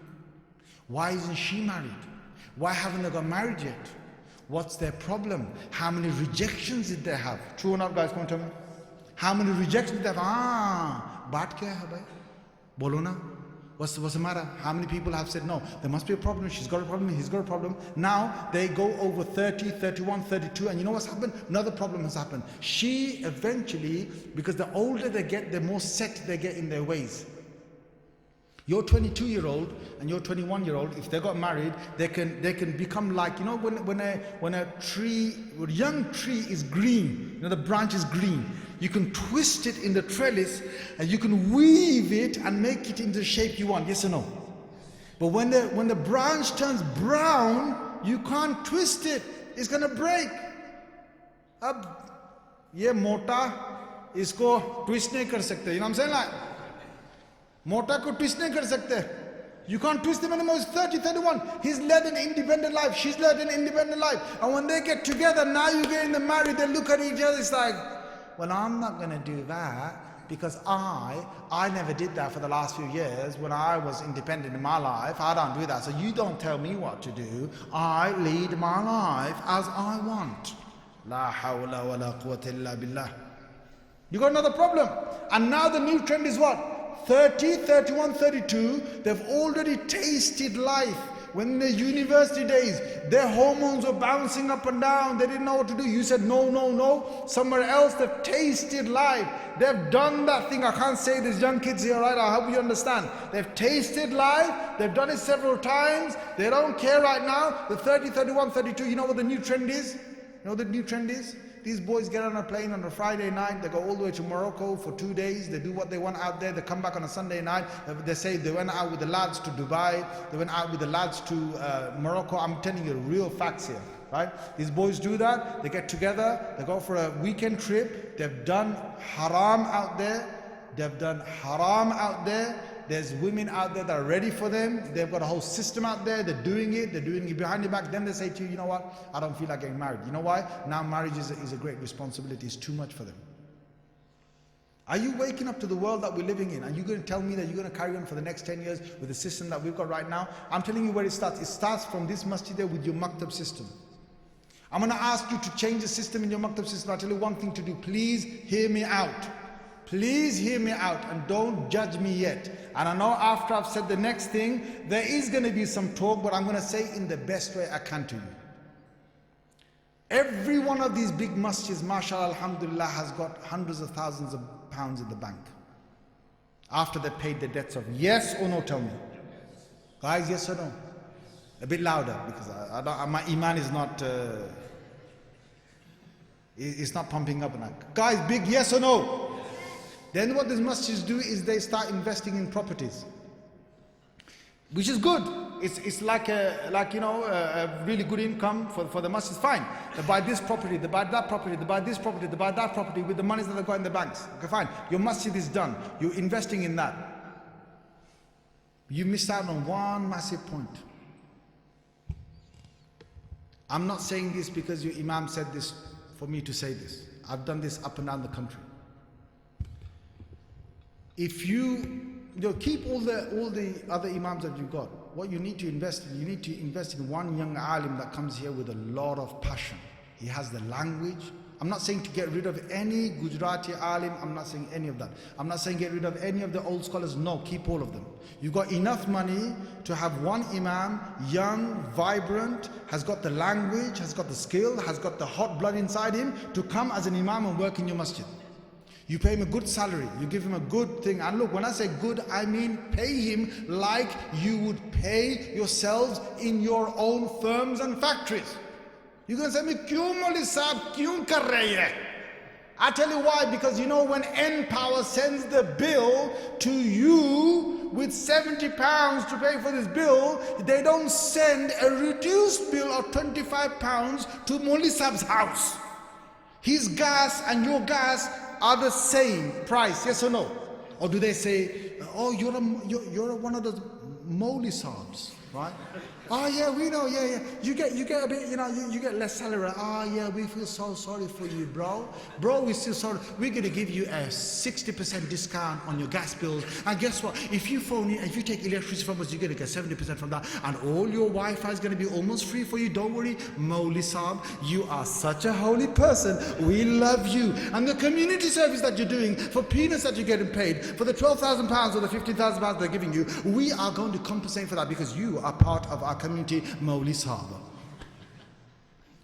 Why isn't she married? Why haven't they got married yet? What's their problem? How many rejections did they have? True or not, guys? Come on, tell me. How many rejections did they have? Baat kya hai bhai? Bolo na. What's the matter? How many people have said no? There must be a problem. She's got a problem. He's got a problem. Now they go over 30, 31, 32, and you know what's happened? Another problem has happened. She eventually, because the older they get, the more set they get in their ways. Your 22-year-old and your 21-year-old, if they got married, they can become like, you know, when a young tree is green, you know, the branch is green, you can twist it in the trellis and you can weave it and make it in the shape you want, yes or no? But when the branch turns brown, you can't twist it, it's gonna break. Ab ye mota isko twist nahi kar sakte, you know what I'm saying? Like, Mota ko twist nahi kar sakte. You can't twist him anymore. He's 30, 31. He's led an independent life. She's led an independent life. And when they get together, now you get in the married, they look at each other. It's like, well, I'm not going to do that because I never did that for the last few years when I was independent in my life. I don't do that. So you don't tell me what to do. I lead my life as I want. La hawla wa la quwwata illa billah. You got another problem. And now the new trend is what? 30, 31, 32, they've already tasted life. When in the university days, their hormones were bouncing up and down. They didn't know what to do. You said, no. Somewhere else, they've tasted life. They've done that thing. I can't say there's young kids here, right? I hope you understand. They've tasted life. They've done it several times. They don't care right now. The 30, 31, 32, you know what the new trend is? You know what the new trend is? These boys get on a plane on a Friday night, they go all the way to Morocco for 2 days, they do what they want out there, they come back on a Sunday night, they say they went out with the lads to Dubai, they went out with the lads to Morocco. I'm telling you real facts here, right? These boys do that, they get together, they go for a weekend trip, they've done haram out there, There's women out there that are ready for them. They've got a whole system out there. They're doing it behind your back. Then they say to you, you know what? I don't feel like getting married. You know why? Now marriage is a great responsibility. It's too much for them. Are you waking up to the world that we're living in? Are you going to tell me that you're going to carry on for the next 10 years with the system that we've got right now? I'm telling you where it starts. It starts from this masjid there with your maktab system. I'm going to ask you to change the system in your maktab system. I'll tell you one thing to do. Please hear me out. Please hear me out and don't judge me yet. And I know after I've said the next thing, there is going to be some talk, but I'm going to say it in the best way I can to you. Every one of these big masjids, mashallah, alhamdulillah, has got hundreds of thousands of pounds in the bank. After they paid the debts of, yes or no, tell me. Guys, yes or no? A bit louder, because my iman is not, it's not pumping up. Guys, big yes or no? Then what these masjids do is they start investing in properties. Which is good. It's like a really good income for the masjid. Fine. They buy this property, they buy that property, they buy this property, they buy that property with the monies that they got in the banks. Okay, fine. Your masjid is done. You're investing in that. You missed out on one massive point. I'm not saying this because your imam said this for me to say this. I've done this up and down the country. If you keep all the other imams that you've got, what you need to invest in, you need to invest in one young alim that comes here with a lot of passion. He has the language. I'm not saying to get rid of any Gujarati alim. I'm not saying any of that. I'm not saying get rid of any of the old scholars. No, keep all of them. You've got enough money to have one imam, young, vibrant, has got the language, has got the skill, has got the hot blood inside him to come as an imam and work in your masjid. You pay him a good salary, you give him a good thing. And look, when I say good, I mean pay him like you would pay yourselves in your own firms and factories. You're going to say, me, kyun Maulvi Sahab, kyun kar rahe hai? I tell you why, because you know when N Power sends the bill to you with £70 to pay for this bill, they don't send a reduced bill of £25 to Maulvi Sahab's house. His gas and your gas are the same price, yes or no? Or do they say, oh, you're one of those Maulvi Sahabs, right? Oh yeah, we know, yeah. You get a bit, you get less salary. Oh yeah, we feel so sorry for you, bro. Bro, we feel sorry. We're gonna give you a 60% discount on your gas bills. And guess what? If you take electricity from us, you're gonna get 70% from that. And all your Wi-Fi is gonna be almost free for you. Don't worry, Maulvi Sahab, you are such a holy person. We love you. And the community service that you're doing, for peanuts that you're getting paid, for the £12,000 or the £15,000 they're giving you, we are going to compensate for that because you are part of our community, Maulvi Sahab.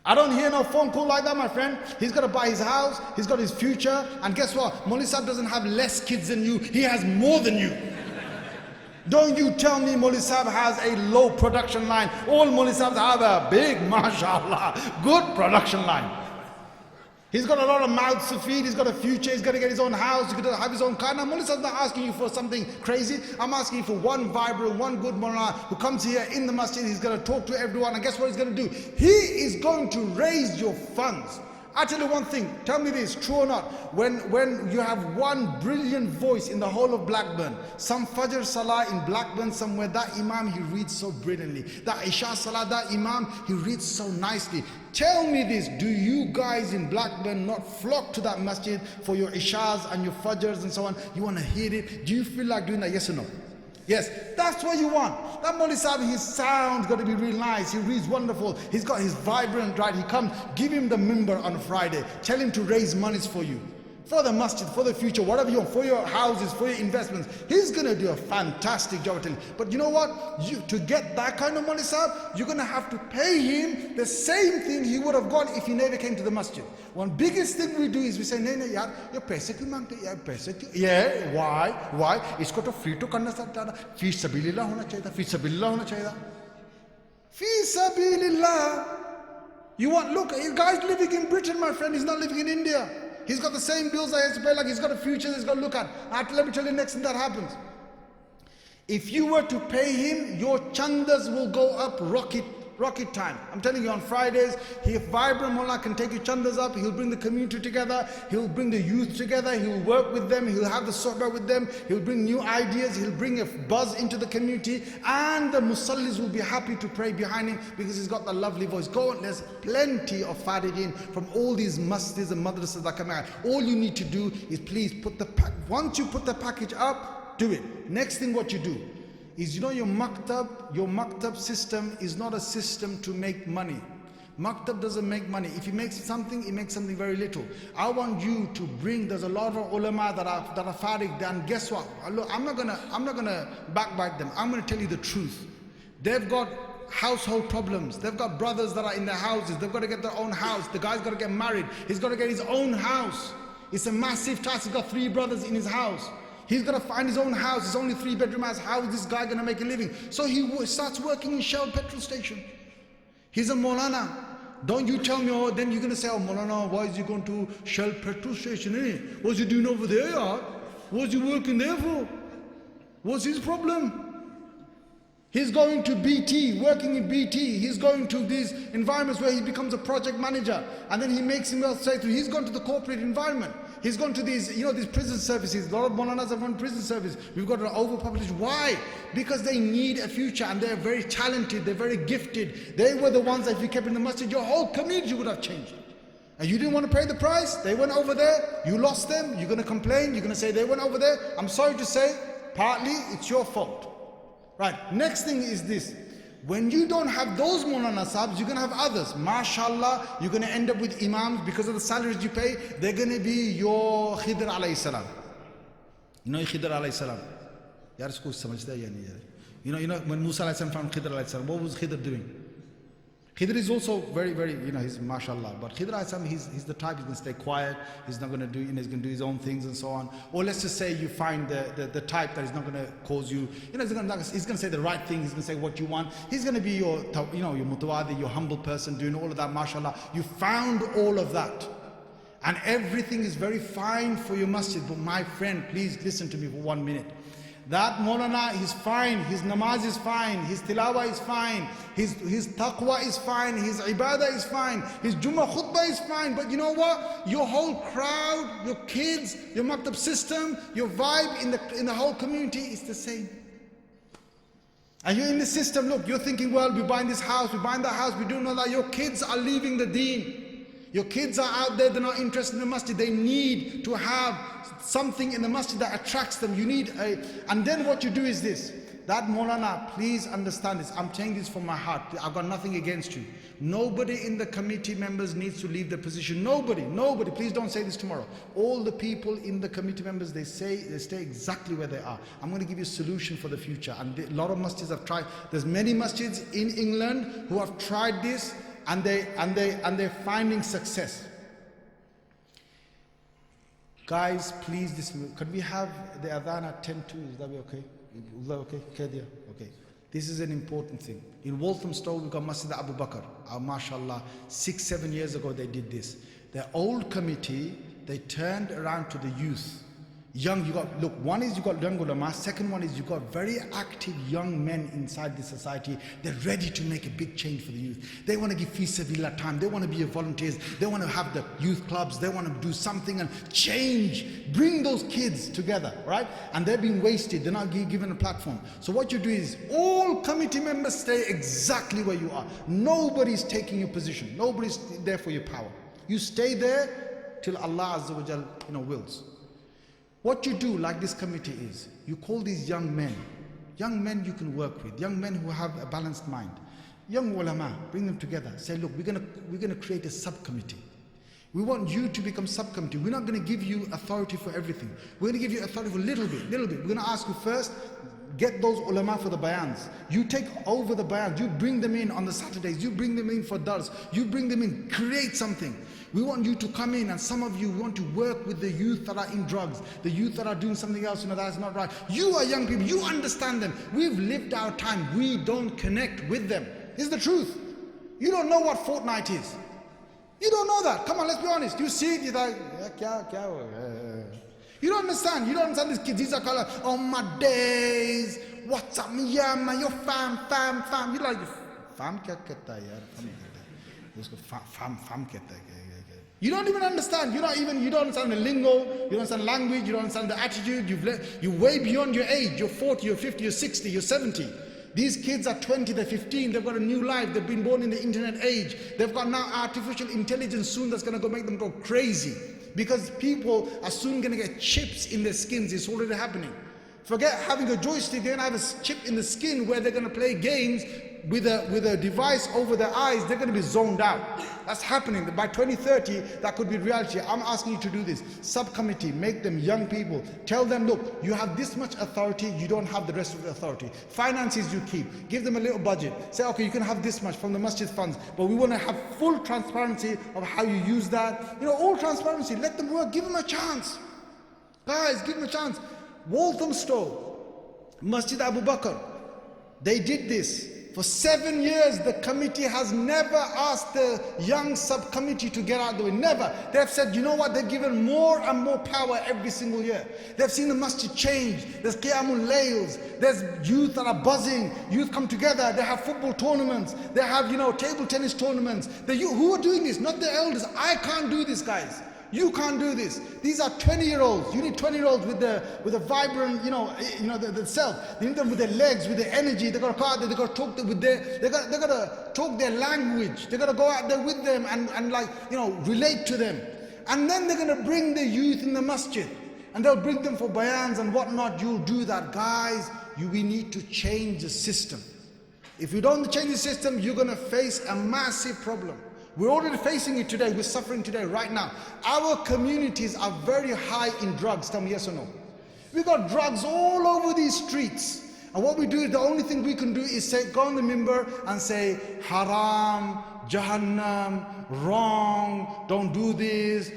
I don't hear no phone call like that, my friend. He's got to buy his house, he's got his future, and guess what? Maulvi Sahab doesn't have less kids than you, he has more than you. Don't you tell me Maulvi Sahab has a low production line. All Maulvi Sahabs have a big, mashallah, good production line. He's got a lot of mouths to feed, he's got a future, he's got to get his own house, he's got to have his own car. Now, Maulvi Sahab's not asking you for something crazy. I'm asking you for one vibrant, one good mullah who comes here in the masjid. He's going to talk to everyone, and guess what he's going to do? He is going to raise your funds. I tell you one thing, tell me this, true or not, when you have one brilliant voice in the whole of Blackburn, some Fajr Salah in Blackburn somewhere, that Imam, he reads so brilliantly. That Isha Salah, that Imam, he reads so nicely. Tell me this, do you guys in Blackburn not flock to that masjid for your Ishas and your Fajrs and so on? You want to hear it? Do you feel like doing that, yes or no? Yes, that's what you want. That Maulvi Sahab, his sound's got to be real nice. He reads wonderful. He's got his vibrant, right? He comes, give him the mimbar on Friday. Tell him to raise monies for you. For the masjid, for the future, whatever you want, for your houses, for your investments. He's going to do a fantastic job. But you know what? To get that kind of Maulvi Sahab, you're going to have to pay him the same thing he would have got if he never came to the masjid. One biggest thing we do is we say, no, yaar, ye paise kyun mangte? Yaar, paise kyun? Yeah, why? Isko to free to karna sakta. Fi sabilillah hona chahiye tha. Fi sabilillah hona chahiye tha. Fi sabilillah. You want, look, a guy's living in Britain, my friend. He's not living in India. He's got the same bills I have to pay, like he's got a future he's got to look at. Let me tell you next thing that happens. If you were to pay him, your chandas will go up rocket time. I'm telling you, on Fridays, if Vibrant Mullah can take your chandas up, he'll bring the community together, he'll bring the youth together, he'll work with them, he'll have the sohbah with them, he'll bring new ideas, he'll bring a buzz into the community, and the musallis will be happy to pray behind him because he's got the lovely voice. Go on, there's plenty of farighin from all these masjids and madrasas that come out. All you need to do is please put the once you put the package up, do it. Next thing what you do is, your maktab system is not a system to make money. Maktab doesn't make money. If he makes something, he makes something very little. I want you to bring, there's a lot of ulama that are farig, and guess what? Look, I'm not gonna backbite them. I'm gonna tell you the truth. They've got household problems. They've got brothers that are in their houses. They've got to get their own house. The guy's got to get married. He's got to get his own house. It's a massive task. He's got 3 brothers in his house. He's got to find his own house. It's only 3-bedroom house. How is this guy going to make a living? So he starts working in Shell petrol station. He's a Maulana. Don't you tell me, oh, then you're going to say, oh, Maulana, why is he going to Shell petrol station? What's he doing over there? What's he working there for? What's his problem? He's going to BT, working in BT. He's going to these environments where he becomes a project manager. And then he makes himself say through. He's gone to the corporate environment. He's gone to these, these prison services. A lot of Maulanas have gone to prison service. We've got an overpopulation. Why? Because they need a future and they're very talented. They're very gifted. They were the ones that if you kept in the masjid, your whole community would have changed. And you didn't want to pay the price. They went over there. You lost them. You're going to complain. You're going to say they went over there. I'm sorry to say, partly it's your fault. Right, next thing is this. When you don't have those Maulana Sahibs, you're going to have others. MashaAllah, you're going to end up with Imams because of the salaries you pay. They're going to be your Khidr alayhi salam. You know Khidr alayhi salam? Yaar isko samajhta hai ya nahi yaar? You know when Musa alayhi salam found Khidr alayhi salam, what was Khidr doing? Khidr is also very, he's mashallah. But Khidr alayhi salam, he's the type, he's going to stay quiet, he's not going to do, he's going to do his own things and so on. Or let's just say you find the type that is not going to cause you, he's going to say the right thing, he's going to say what you want. He's going to be your mutawadi, your humble person, doing all of that, mashallah. You found all of that. And everything is very fine for your masjid. But my friend, please listen to me for 1 minute. That Maulana is fine, his namaz is fine, his tilawah is fine, his taqwa is fine, his ibadah is fine, his Jummah khutbah is fine. But you know what? Your whole crowd, your kids, your maktab system, your vibe in the whole community is the same. And you're in the system, look, you're thinking, well, we're buying this house, we're buying that house, we do know that your kids are leaving the deen. Your kids are out there, they're not interested in the masjid. They need to have something in the masjid that attracts them. And then what you do is this. That Maulana, please understand this. I'm saying this from my heart. I've got nothing against you. Nobody in the committee members needs to leave their position. Nobody. Please don't say this tomorrow. All the people in the committee members, they stay exactly where they are. I'm going to give you a solution for the future. And a lot of masjids have tried. There's many masjids in England who have tried this. And they're finding success. Guys, please, could we have the adhan at 10 to? Is that okay? Is that okay? Okay. This is an important thing. In Walthamstow, we've got Masjid Abu Bakr. MashaAllah, 6-7 years ago they did this. The old committee, they turned around to the youth. One is you got young ulama, second one is you got very active young men inside the society. They're ready to make a big change for the youth. They want to give fi sabilillah time, they want to be volunteers, they want to have the youth clubs, they want to do something and change, bring those kids together, right? And they're being wasted, they're not given a platform. So what you do is, all committee members stay exactly where you are. Nobody's taking your position, nobody's there for your power. You stay there till Allah Azza wa Jal, wills. What you do, like this committee is, you call these young men you can work with, young men who have a balanced mind, young ulama, bring them together, say, look, we're going to create a subcommittee. We want you to become subcommittee. We're not going to give you authority for everything. We're going to give you authority for a little bit. We're going to ask you first, get those ulama for the bayans. You take over the bayans. You bring them in on the Saturdays. You bring them in for dars. You bring them in. Create something. We want you to come in, and some of you want to work with the youth that are in drugs, the youth that are doing something else, that's not right. You are young people. You understand them. We've lived our time. We don't connect with them. It's the truth. You don't know what Fortnite is. You don't know that. Come on, let's be honest. You see it, you're like, you don't understand. You don't understand these kids. These are called, oh my days, what's up, yeah, man, you're fam. You're like, fam kya kehta hai yaar? Fam kehta hai. You don't even understand. You don't understand the lingo. You don't understand language. You don't understand the attitude. You're way beyond your age. You're 40, you're 50, you're 60, you're 70. These kids are 20, they're 15, they've got a new life, they've been born in the internet age. They've got now artificial intelligence soon that's going to make them go crazy. Because people are soon going to get chips in their skins. It's already happening. Forget having a joystick, they're going to have a chip in the skin where they're going to play games with a device over their eyes. They're going to be zoned out. That's happening. By 2030, that could be reality. I'm asking you to do this. Subcommittee, make them young people. Tell them, look, you have this much authority, you don't have the rest of the authority. Finances you keep. Give them a little budget. Say, okay, you can have this much from the masjid funds, but we want to have full transparency of how you use that. All transparency. Let them work. Give them a chance. Guys, give them a chance. Walthamstow, Masjid Abu Bakr, they did this. For 7 years, the committee has never asked the young subcommittee to get out of the way. Never. They've said, you know what? They've given more and more power every single year. They've seen the masjid change. There's qiyamul layls. There's youth that are buzzing. Youth come together. They have football tournaments. They have, table tennis tournaments. Who are doing this? Not the elders. I can't do this, guys. You can't do this. These are 20-year-olds. You need 20-year-olds with a vibrant, the self. You need them with their legs, with their energy. They got to go out there. They got to talk with they got to talk their language. They got to go out there with them and relate to them. And then they're going to bring the youth in the masjid, and they'll bring them for bayans and whatnot. You'll do that, guys. We need to change the system. If you don't change the system, you're going to face a massive problem. We're already facing it today. We're suffering today, right now. Our communities are very high in drugs. Tell me yes or no. We got drugs all over these streets. And what we do, the only thing we can do is go on the mimbar and say, haram, jahannam, wrong, don't do this,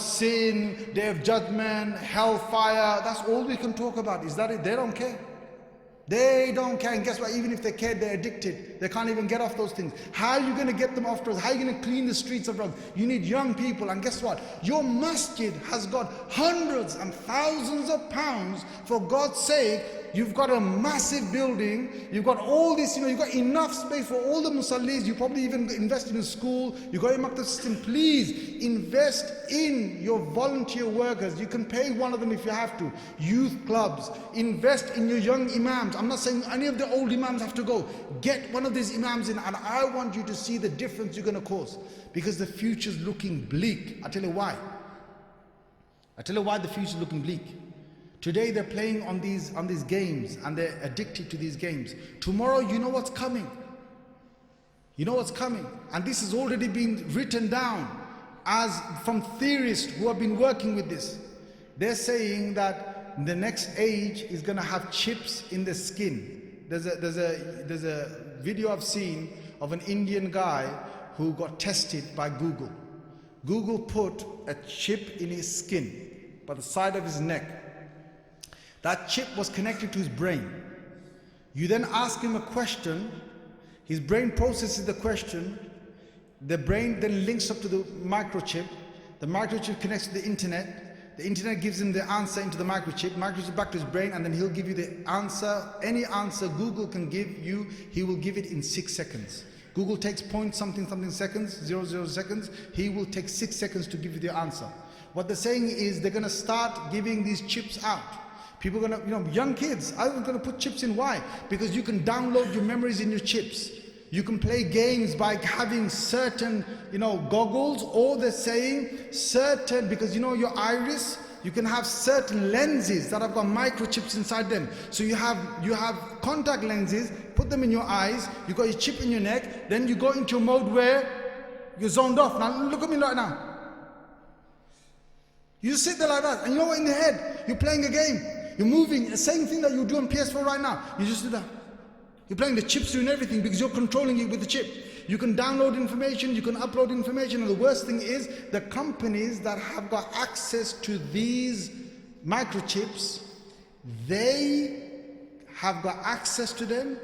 sin, day of judgment, hellfire. That's all we can talk about. Is that it? They don't care. They don't care, and guess what? Even if they care, they're addicted. They can't even get off those things. How are you going to get them off drugs? How are you going to clean the streets of drugs? You need young people, and guess what? Your masjid has got hundreds and thousands of pounds. For God's sake, you've got a massive building. You've got all this, you've got enough space for all the musallis. You probably even invest in a school. You've got a maktab system. Please invest in your volunteer workers. You can pay one of them if you have to. Youth clubs. Invest in your young imams. I'm not saying any of the old imams have to go. Get one of these imams in, and I want you to see the difference you're going to cause, because the future's looking bleak. I tell you why. The future's looking bleak. Today they're playing on these games, and they're addicted to these games. Tomorrow, you know what's coming. You know what's coming. And this has already been written down as from theorists who have been working with this. They're saying that the next age is going to have chips in the skin. There's a video I've seen of an Indian guy who got tested by Google. Google put a chip in his skin, by the side of his neck. That chip was connected to his brain. You then ask him a question, his brain processes the question, the brain then links up to the microchip connects to the internet gives him the answer into the microchip back to his brain, and then he'll give you the answer. Any answer Google can give you, he will give it in 6 seconds. Google takes point something seconds, 00 seconds, he will take 6 seconds to give you the answer. What they're saying is they're going to start giving these chips out. People are going to, young kids, I'm going to put chips in. Why? Because you can download your memories in your chips. You can play games by having certain, goggles, or they're saying certain, because your iris, you can have certain lenses that have got microchips inside them. So you have contact lenses, put them in your eyes, you got your chip in your neck, then you go into a mode where you're zoned off. Now look at me right now. You just sit there like that, and you know what, in the head, you're playing a game. You're moving, the same thing that you do on PS4 right now. You just do that. You're playing, the chip's doing everything because you're controlling it with the chip. You can download information, you can upload information, and the worst thing is the companies that have got access to these microchips, they have got access to them,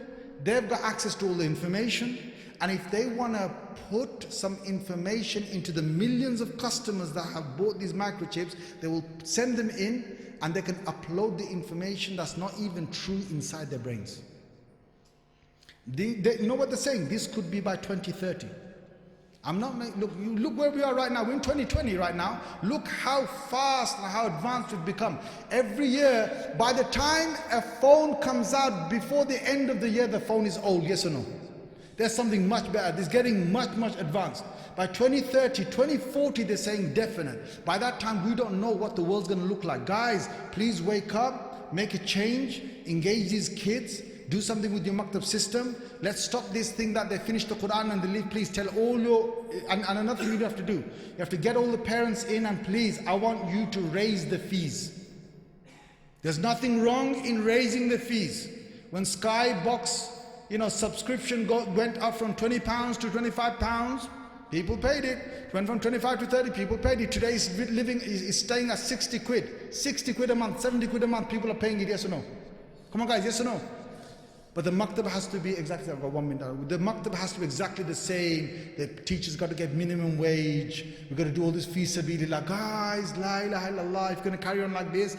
they've got access to all the information, and if they want to put some information into the millions of customers that have bought these microchips, they will send them in, and they can upload the information that's not even true inside their brains. You know what they're saying? This could be by 2030. Look where we are right now. We're in 2020 right now. Look how fast and how advanced we've become. Every year, by the time a phone comes out, before the end of the year, the phone is old, yes or no? There's something much better. It's getting much, much advanced. By 2030, 2040, they're saying definite. By that time, we don't know what the world's going to look like. Guys, please wake up, make a change, engage these kids, do something with your maktab system. Let's stop this thing that they finish the Quran and they leave. Please tell all your, and another thing you have to do, you have to get all the parents in, and please, I want you to raise the fees. There's nothing wrong in raising the fees. When Skybox, subscription went up from £20 to £25, people paid it. Went from 25 to 30, people paid it. Today is staying at 60 quid. 60 quid a month, 70 quid a month, people are paying it, yes or no? Come on guys, yes or no? But the maktab has to be exactly, I've got 1 minute. The maktab has to be exactly the same. The teachers got to get minimum wage. We've got to do all this fi sabilillah. Guys, la ilaha illallah. If you're going to carry on like this,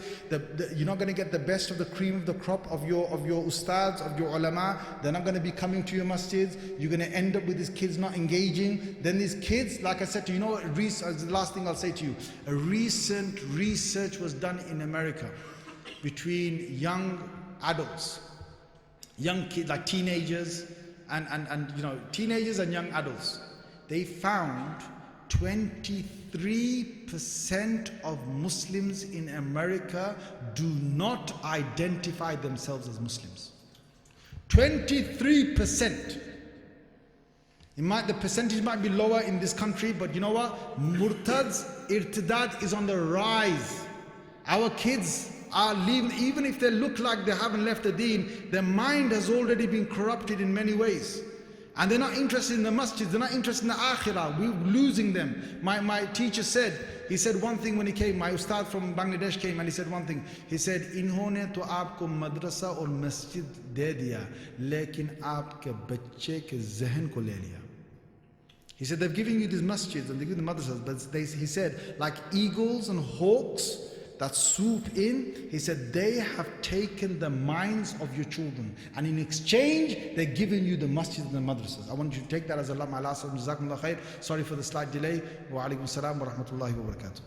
you're not going to get the best of the cream of the crop of your ustads, of your ulama. They're not going to be coming to your masjids. You're going to end up with these kids not engaging. Then these kids, like I said to you, the last thing I'll say to you, a recent research was done in America between young adults, young kids, like teenagers and teenagers and young adults. They found 23% of Muslims in America do not identify themselves as Muslims. 23%. The percentage might be lower in this country, but you know what? Murtads, irtidad is on the rise. Our kids are leaving, even if they look like they haven't left the deen, their mind has already been corrupted in many ways. And they're not interested in the masjid, they're not interested in the akhirah. We're losing them. My teacher said, he said one thing when he came, my ustad from Bangladesh came and he said one thing. He said, इन्होंने तो आपको मदरसा और मस्जिद दे दिया, लेकिन आपके बच्चे के ज़हन को ले लिया. He said, they've given you these masjids and they give you the madrasas, but he said, like eagles and hawks that swoop in, he said, they have taken the minds of your children. And in exchange, they're giving you the masjids and the madrasas. I want you to take that as my last. Jazakumullah khair. Sorry for the slight delay. Wa alaikum salam wa rahmatullahi wa barakatuh.